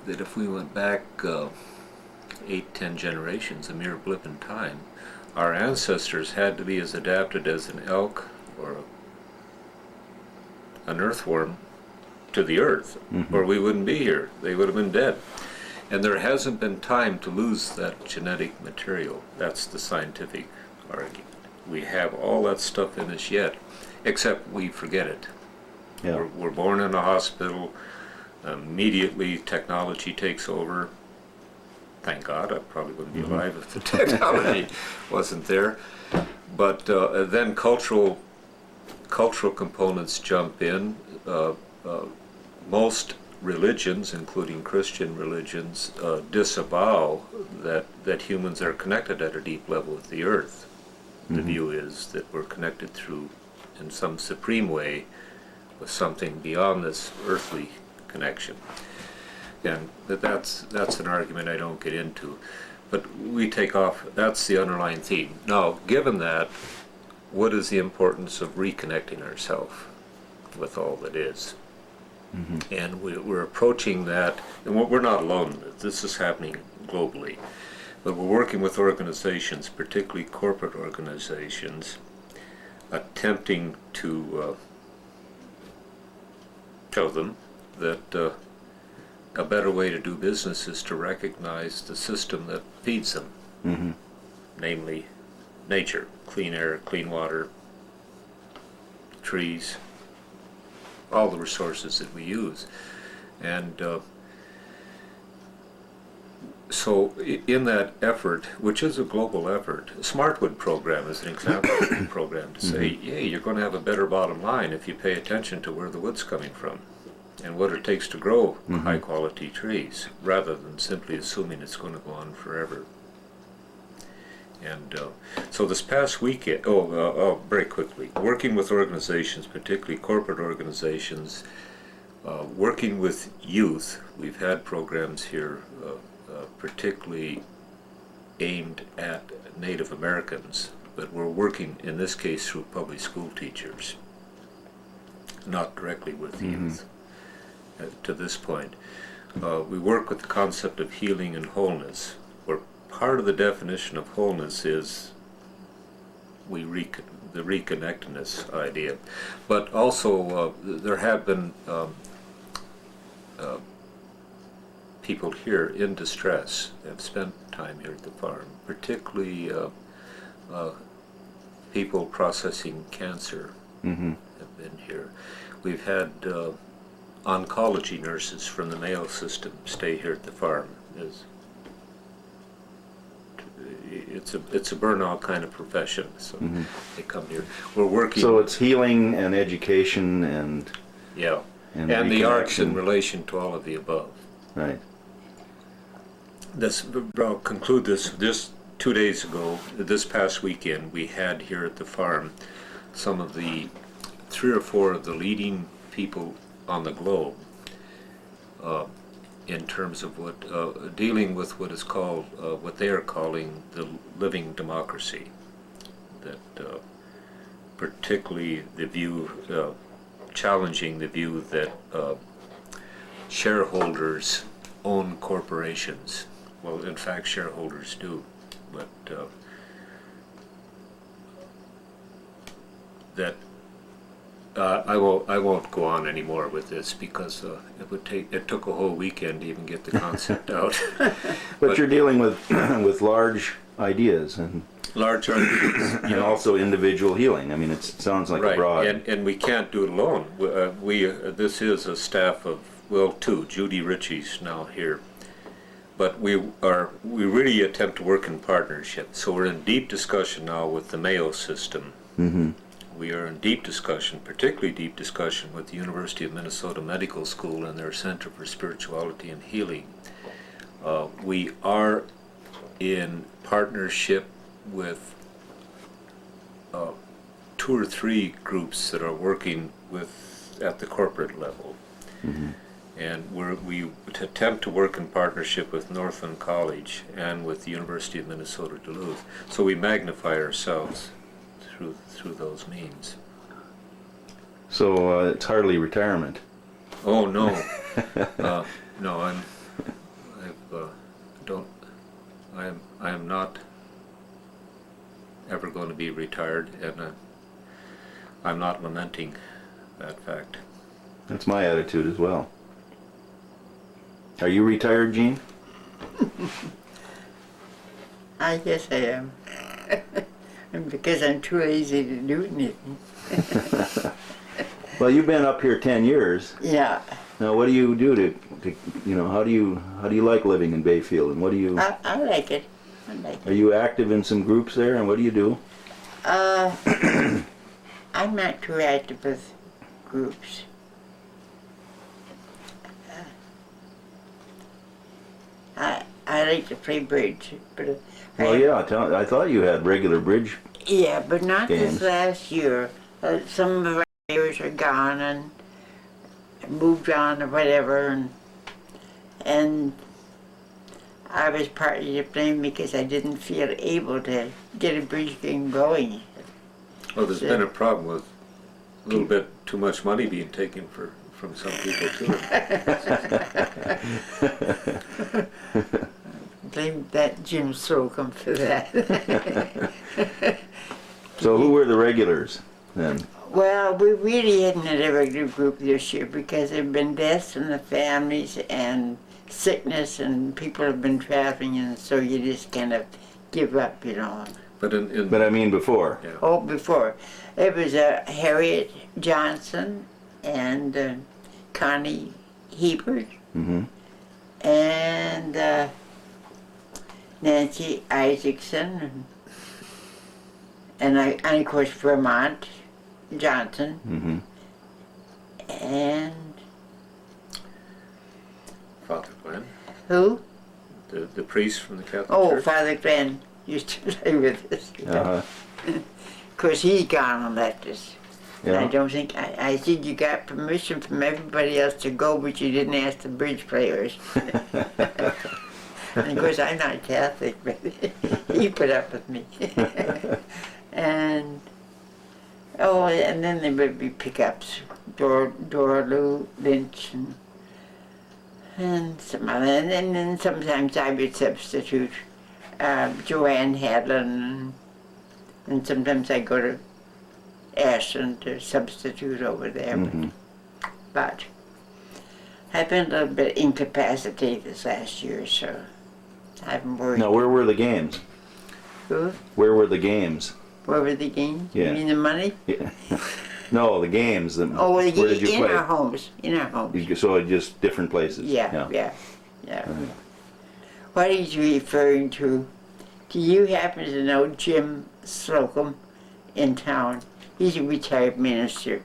Speaker 3: that if we went back 8-10 generations, a mere blip in time, our ancestors had to be as adapted as an elk or an earthworm to the earth, or we wouldn't be here. They would have been dead. And there hasn't been time to lose that genetic material. That's the scientific argument. We have all that stuff in us yet, except we forget it.
Speaker 1: Yeah.
Speaker 3: We're born in a hospital, immediately technology takes over. Thank God, I probably wouldn't be alive if the technology wasn't there. But then cultural components jump in. Most religions, including Christian religions, disavow that humans are connected at a deep level with the earth. The view is that we're connected through, in some supreme way, with something beyond this earthly connection. And that's an argument I don't get into. But we take off, that's the underlying theme. Now, given that, what is the importance of reconnecting ourselves with all that is? And we're approaching that, and we're not alone. This is happening globally. But we're working with organizations, particularly corporate organizations, attempting to tell them that a better way to do business is to recognize the system that feeds them, namely nature, clean air, clean water, trees, all the resources that we use. And so in that effort, which is a global effort, Smartwood program is an example of a program to say, hey, you're going to have a better bottom line if you pay attention to where the wood's coming from and what it takes to grow high quality trees, rather than simply assuming it's going to go on forever. And so this past weekend, very quickly, working with organizations, particularly corporate organizations, working with youth, we've had programs here particularly aimed at Native Americans, but we're working in this case through public school teachers, not directly with youth to this point. We work with the concept of healing and wholeness, where part of the definition of wholeness is the reconnectedness idea. But also there have been people here in distress have spent time here at the farm, particularly people processing cancer have been here. We've had oncology nurses from the Mayo system stay here at the farm. It's a burnout kind of profession, so they come here. We're working.
Speaker 1: So it's healing and education and
Speaker 3: yeah,
Speaker 1: and
Speaker 3: the arts in
Speaker 1: reconnection.
Speaker 3: relation to all of the above.
Speaker 1: Right.
Speaker 3: I'll conclude this. Just 2 days ago, this past weekend, we had here at the farm some of the 3 or 4 of the leading people on the globe in terms of what dealing with what is called what they are calling the living democracy. That particularly the view challenging the view that shareholders own corporations. Well, in fact, shareholders do, but that I won't go on anymore with this because it took a whole weekend to even get the concept out.
Speaker 1: But you're dealing with with large ideas and
Speaker 3: large ideas,
Speaker 1: and also individual healing. I mean, it sounds like a
Speaker 3: right?
Speaker 1: broad.
Speaker 3: And we can't do it alone. This is a staff of 2. Judy Ritchie's now here. But we really attempt to work in partnership. So we're in deep discussion now with the Mayo system.
Speaker 1: Mm-hmm.
Speaker 3: We are in deep discussion, particularly deep discussion with the University of Minnesota Medical School and their Center for Spirituality and Healing. We are in partnership with 2 or 3 groups that are working at the corporate level.
Speaker 1: Mm-hmm.
Speaker 3: And we attempt to work in partnership with Northland College and with the University of Minnesota Duluth. So we magnify ourselves through those means.
Speaker 1: So it's hardly retirement.
Speaker 3: Oh no, no, I am not ever going to be retired, and I'm not lamenting that fact.
Speaker 1: That's my attitude as well. Are you retired, Gene?
Speaker 2: I guess I am. And because I'm too lazy to do anything.
Speaker 1: Well, you've been up here 10 years.
Speaker 2: Yeah.
Speaker 1: Now, what do you do to how do you like living in Bayfield, and what do you?
Speaker 2: I like it. I like
Speaker 1: Are
Speaker 2: it.
Speaker 1: you active in some groups there, and what do you do?
Speaker 2: I'm not too active with groups. I like to play bridge, but
Speaker 1: Well, yeah, I thought you had regular bridge.
Speaker 2: yeah, but not
Speaker 1: Games.
Speaker 2: this last year. Some of our players are gone and moved on or whatever, and I was partly to blame because I didn't feel able to get a bridge game going.
Speaker 3: Well, there's been a problem with a little bit too much money being taken from some people too.
Speaker 2: Blame that Jim Slocum for that.
Speaker 1: So who were the regulars then?
Speaker 2: Well, we really hadn't had a regular group this year because there have been deaths in the families and sickness, and people have been traveling, and so you just kind of give up, you know.
Speaker 3: But
Speaker 1: But I mean before.
Speaker 3: yeah.
Speaker 2: Oh, before. It was Harriet Johnson and Connie Hebert
Speaker 1: Mm-hmm.
Speaker 2: and Nancy Isaacson and of course Vermont Johnson
Speaker 1: Mm-hmm.
Speaker 2: and
Speaker 3: Father Glenn,
Speaker 2: who?
Speaker 3: the priest from the Catholic
Speaker 2: Oh,
Speaker 3: Church.
Speaker 2: Father Glenn used to play with us.
Speaker 1: Uh-huh.
Speaker 2: Of course, he's gone and left us. And I
Speaker 1: Yeah.
Speaker 2: don't think, I think you got permission from everybody else to go, but you didn't ask the bridge players. And of course, I'm not Catholic, but he put up with me. and then there would be pickups, Dora Lou Lynch and some other, and then sometimes I would substitute Joanne Hadlin, and sometimes I go to Ashland to substitute over there.
Speaker 1: Mm-hmm.
Speaker 2: But I've been a little bit incapacitated this last year, so I'm worried.
Speaker 1: Now, where were the games?
Speaker 2: Who?
Speaker 1: Where were the games?
Speaker 2: Where were the games?
Speaker 1: Yeah.
Speaker 2: You mean the money?
Speaker 1: Yeah. No, the games.
Speaker 2: Oh,
Speaker 1: Where did you
Speaker 2: in
Speaker 1: play?
Speaker 2: our homes. In our homes.
Speaker 1: So just different places.
Speaker 2: Yeah.
Speaker 1: Right.
Speaker 2: What he's referring to, do you happen to know Jim Slocum in town? He's a retired minister,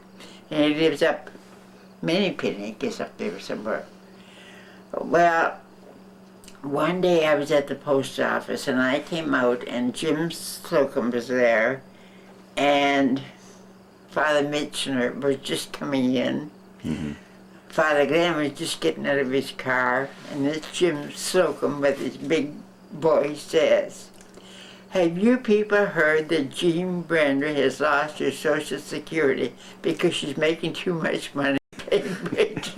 Speaker 2: and he lives up Minnepenny, I guess up there somewhere. Well, one day I was at the post office, and I came out, and Jim Slocum was there, and Father Mitchner was just coming in.
Speaker 1: Mm-hmm.
Speaker 2: Father Glenn was just getting out of his car, and this Jim Slocum with his big voice says, "Have you people heard that Jean Brander has lost her Social Security because she's making too much money paying rent?"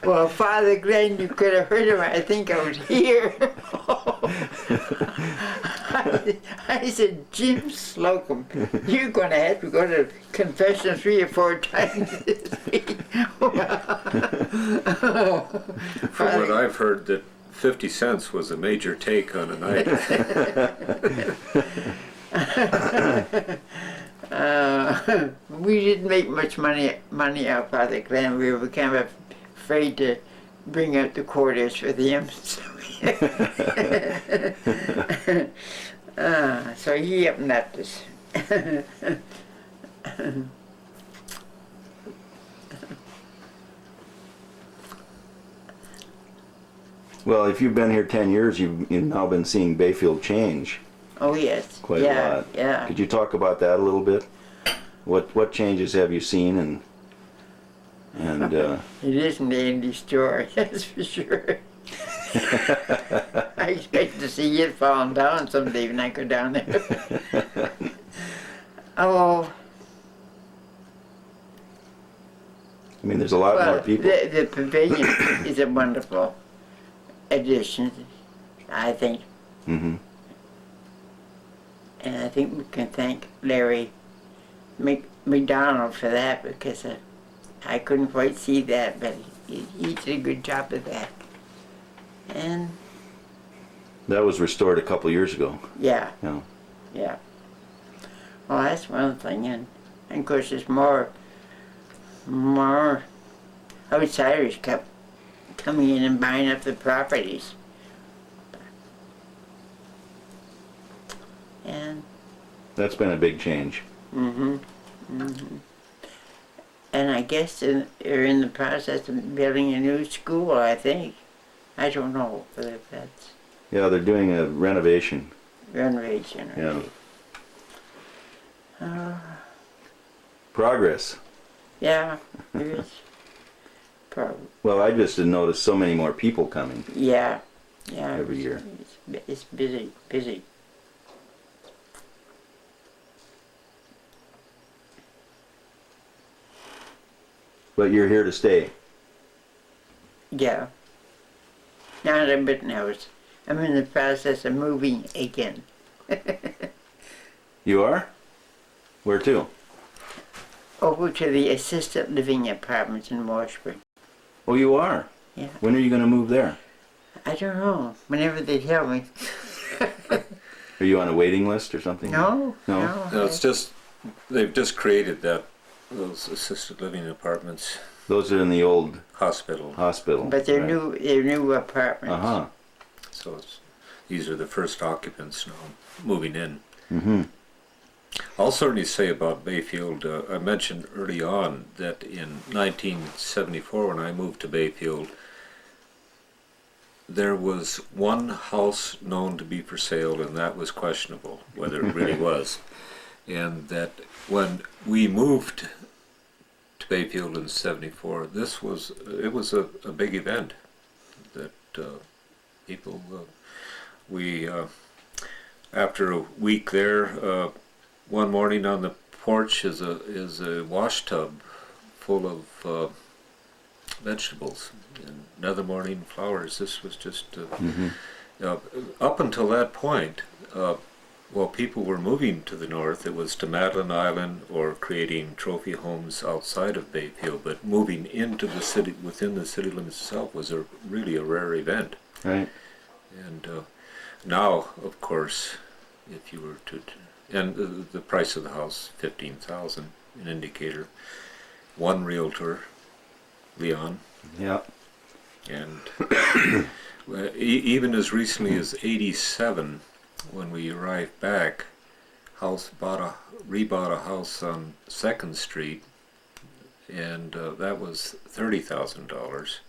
Speaker 2: Well, Father Glenn, you could have heard him. I think I was here. I said, "Jim Slocum, you're going to have to go to confession 3 or 4 times this week."
Speaker 3: From what I've heard, that 50 cents was a major take on a night.
Speaker 2: We didn't make much money out of Father Glenn. We were kind of afraid to bring out the quarters for them. So he up and left us.
Speaker 1: Well, if you've been here 10 years, you've now been seeing Bayfield change
Speaker 2: Oh yes.
Speaker 1: quite a lot.
Speaker 2: Yeah.
Speaker 1: Could you talk about that a little bit? What changes have you seen and
Speaker 2: It isn't Andy's story, that's for sure. I expect to see it falling down someday when I go down there. Oh,
Speaker 1: I mean, there's a lot more people.
Speaker 2: the pavilion is a wonderful addition, I think.
Speaker 1: Mm-hmm.
Speaker 2: And I think we can thank Larry McDonald for that, because I couldn't quite see that, but he did a good job of that. And
Speaker 1: That was restored a couple years ago.
Speaker 2: yeah,
Speaker 1: Yeah.
Speaker 2: yeah. Well, that's one thing, and of course there's more outsiders kept coming in and buying up the properties. And
Speaker 1: That's been a big change.
Speaker 2: and I guess they're in the process of building a new school, I think. I don't know whether that's
Speaker 1: Yeah, they're doing a renovation.
Speaker 2: renovation or
Speaker 1: Yeah.
Speaker 2: Uh,
Speaker 1: Progress.
Speaker 2: yeah, there is. Probably.
Speaker 1: Well, I just didn't notice so many more people coming
Speaker 2: Yeah,
Speaker 1: every year.
Speaker 2: It's busy.
Speaker 1: But you're here to stay.
Speaker 2: Yeah. Not a bit nervous. I'm in the process of moving again.
Speaker 1: You are? Where to?
Speaker 2: Over to the assisted living apartments in Washburn.
Speaker 1: Oh, you are?
Speaker 2: Yeah.
Speaker 1: When are you going to move there?
Speaker 2: I don't know. Whenever they tell me.
Speaker 1: Are you on a waiting list or something?
Speaker 2: No.
Speaker 1: No?
Speaker 3: No, it's just, they've just created those assisted living apartments,
Speaker 1: Those are in the old
Speaker 3: hospital.
Speaker 1: hospital.
Speaker 2: But they're
Speaker 1: right.
Speaker 2: new apartments.
Speaker 1: Uh-huh.
Speaker 3: So these are the first occupants now moving in.
Speaker 1: Mm-hmm.
Speaker 3: I'll certainly say about Bayfield, I mentioned early on that in 1974 when I moved to Bayfield, there was one house known to be for sale, and that was questionable whether it really was. And that when we moved to Bayfield in '74, it was a big event that people after a week there, one morning on the porch is a wash tub full of vegetables, and another morning flowers. This was just up until that point. While people were moving to the north, it was to Madeline Island or creating trophy homes outside of Bayfield, but moving into the city, within the city limits itself, was really a rare event.
Speaker 1: Right.
Speaker 3: And now, of course, if you were to, and the price of the house, $15,000. an indicator. One realtor, Leon,
Speaker 1: Yeah.
Speaker 3: and even as recently as '87, when we arrived back, rebought a house on 2nd Street, and that was $30,000.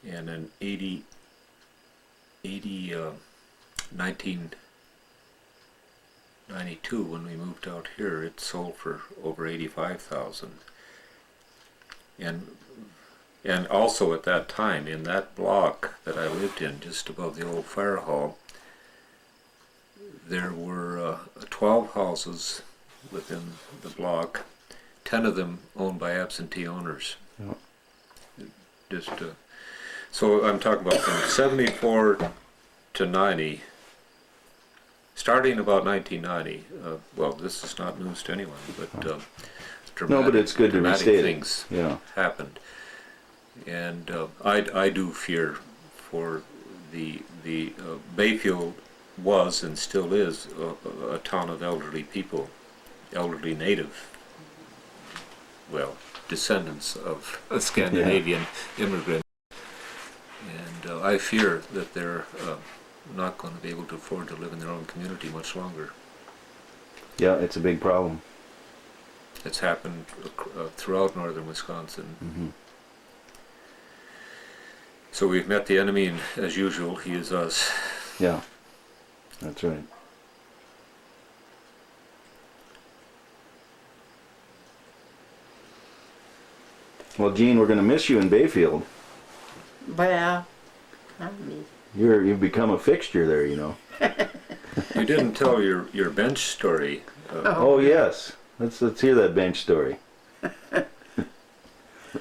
Speaker 3: And in 1992, when we moved out here, it sold for over 85,000. And also at that time, in that block that I lived in, just above the old fire hall, there were 12 houses within the block, 10 of them owned by absentee owners.
Speaker 1: Yeah.
Speaker 3: So I'm talking about from 74 to 90, starting about 1990. Well, this is not news to anyone, but
Speaker 1: No, but it's good to
Speaker 3: dramatic
Speaker 1: restate it.
Speaker 3: things
Speaker 1: Yeah.
Speaker 3: happened. And I do fear for the Bayfield was and still is a town of elderly people, elderly native, well, descendants of Scandinavian immigrants. And I fear that they're not going to be able to afford to live in their own community much longer.
Speaker 1: Yeah, it's a big problem.
Speaker 3: It's happened throughout northern Wisconsin.
Speaker 1: Mm-hmm.
Speaker 3: So we've met the enemy, and as usual, he is us.
Speaker 1: Yeah, that's right. Well, Gene, we're going to miss you in Bayfield.
Speaker 2: Well, I mean,
Speaker 1: You've become a fixture there, you know.
Speaker 3: You didn't tell your bench story.
Speaker 1: Oh yes, let's hear that bench story.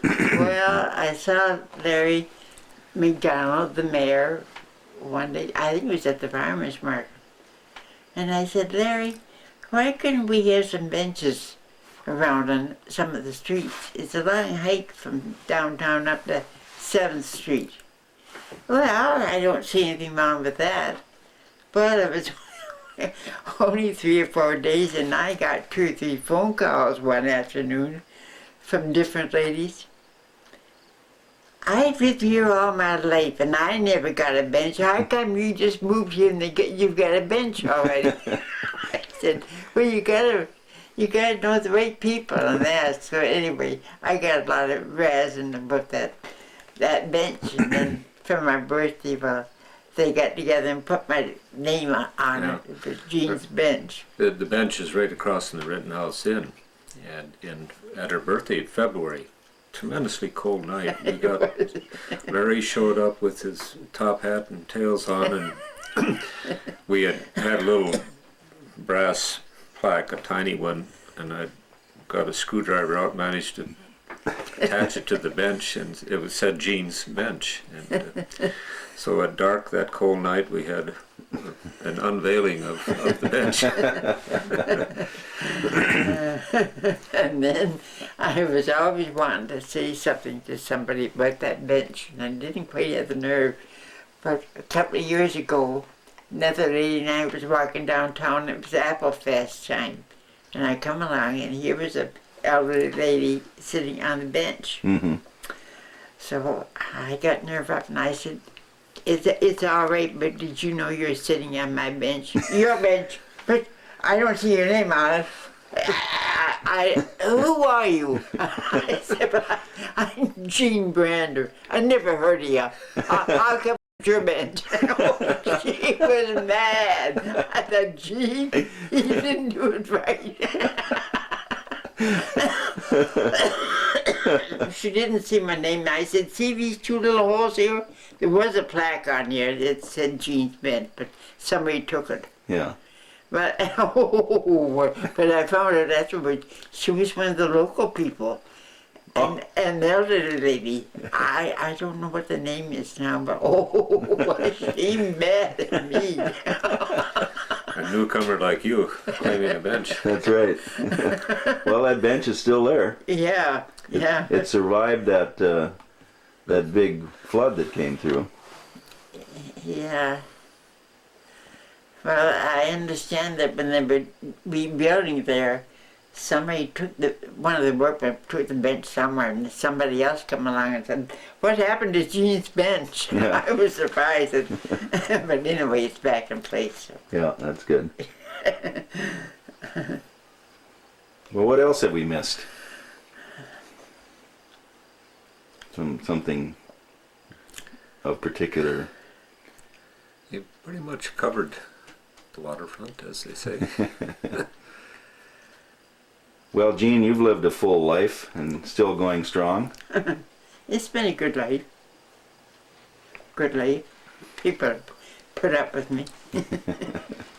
Speaker 2: well, I saw Larry McDonald, the mayor, one day. I think it was at the farmer's market. And I said, Larry, why couldn't we have some benches around on some of the streets? It's a long hike from downtown up to 7th Street. Well, I don't see anything wrong with that. But it was only 3 or 4 days, and I got 2 or 3 phone calls one afternoon from different ladies. I've lived here all my life, and I never got a bench. How come you just moved here and you've got a bench already? I said, well, you gotta know the right people and that. So anyway, I got a lot of razzing about that bench, and then for my birthday, well, they got together and put my name on it. It was Jean's bench.
Speaker 3: The bench is right across from the Rittenhouse Inn, and at her birthday in February, tremendously cold night. We got Larry showed up with his top hat and tails on, and we had a little brass plaque, a tiny one, and I got a screwdriver out, managed to attach it to the bench, and it said Jean's bench. And so at dark that cold night, we had an unveiling of the bench.
Speaker 2: And then I was always wanting to say something to somebody about that bench, and I didn't quite have the nerve. But a couple of years ago, another lady and I was walking downtown. It was Apple Fest time, and I come along, and here was a elderly lady sitting on the bench.
Speaker 1: Mm-hmm.
Speaker 2: So I got nerved up, and I said, it's all right, but did you know you're sitting on my bench? Your bench, but I don't see your name on it. Who are you? I said, well, I'm Jean Brander. I never heard of you. How come it's your bench? She was mad. I thought, Jean, you didn't do it right. She didn't see my name. I said, see these 2 little holes here? There was a plaque on here that said Jean's bench, but somebody took it.
Speaker 1: Yeah.
Speaker 2: But, but I found out afterwards she was one of the local people. And the elderly lady, I don't know what the name is now, but was she mad at me.
Speaker 3: A newcomer like you claiming a bench.
Speaker 1: That's right. Well, that bench is still there.
Speaker 2: Yeah, yeah.
Speaker 1: It survived that big flood that came through.
Speaker 2: Yeah. Well, I understand that when they were rebuilding there, somebody took one of the workmen took the bench somewhere, and somebody else come along and said, "What happened to Gene's bench?"
Speaker 1: Yeah.
Speaker 2: I was surprised, but anyway, it's back in place. So.
Speaker 1: Yeah, that's good. Well, what else have we missed? Something of particular.
Speaker 3: You pretty much covered the waterfront, as they say.
Speaker 1: Well, Gene, you've lived a full life and still going strong.
Speaker 2: It's been a good life. Good life. People put up with me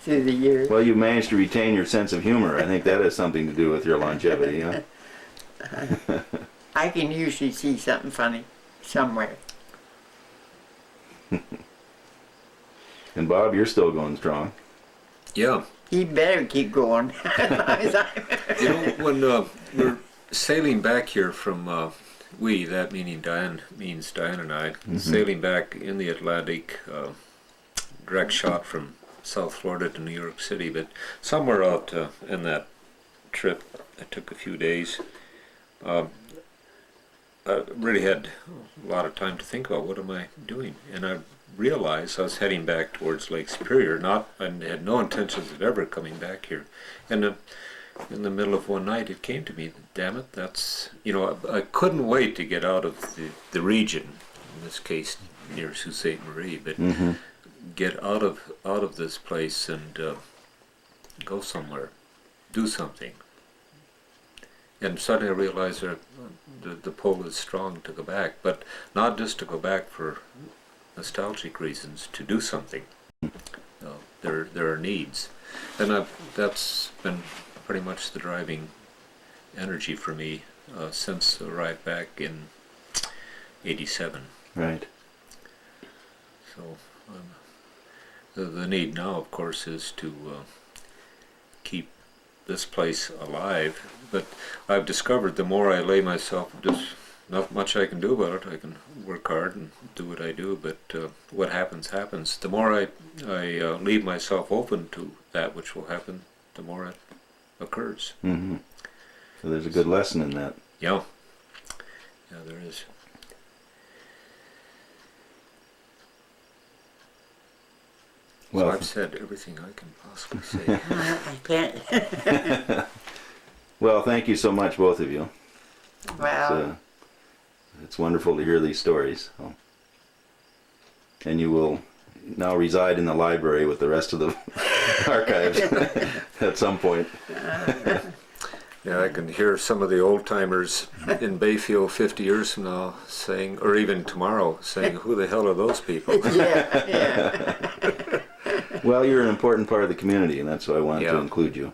Speaker 2: through the years.
Speaker 1: Well, you managed to retain your sense of humor. I think that has something to do with your longevity, huh?
Speaker 2: I can usually see something funny somewhere.
Speaker 1: And Bob, you're still going strong.
Speaker 3: Yeah.
Speaker 2: He better keep going. As long as I'm
Speaker 3: You know, when we're sailing back here from, that meaning Diane and I, sailing back in the Atlantic, direct shot from South Florida to New York City, but somewhere out in that trip, it took a few days, I really had a lot of time to think about what am I doing, and I realized I was heading back towards Lake Superior. I had no intentions of ever coming back here, and in the middle of one night it came to me, damn it, that's, I couldn't wait to get out of the region, in this case near Sault Ste. Marie, but get out of this place and go somewhere, do something. And suddenly I realized that the pull is strong to go back, but not just to go back for nostalgic reasons, to do something. There are needs, and that's been pretty much the driving energy for me since I arrived back in '87.
Speaker 1: Right.
Speaker 3: So the need now, of course, is to keep this place alive. But I've discovered the more I lay myself, there's not much I can do about it. I can work hard and do what I do, but what happens, happens. The more I leave myself open to that which will happen, the more it occurs.
Speaker 1: Mm-hmm. So there's a good lesson in that.
Speaker 3: Yeah. Yeah, there is.
Speaker 1: Well,
Speaker 3: So I've said everything I can possibly say.
Speaker 2: I can't.
Speaker 1: well, thank you so much, both of you.
Speaker 2: Well,
Speaker 1: It's wonderful to hear these stories. So. And you will now reside in the library with the rest of the archives at some point.
Speaker 3: Yeah, I can hear some of the old timers in Bayfield 50 years from now saying, or even tomorrow, saying, "Who the hell are those people?"
Speaker 2: yeah.
Speaker 1: Well, you're an important part of the community, and that's why I wanted to
Speaker 3: Yeah.
Speaker 1: include you.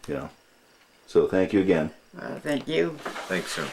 Speaker 1: Yeah. So thank you again.
Speaker 2: Well, thank you.
Speaker 3: Thanks, sir.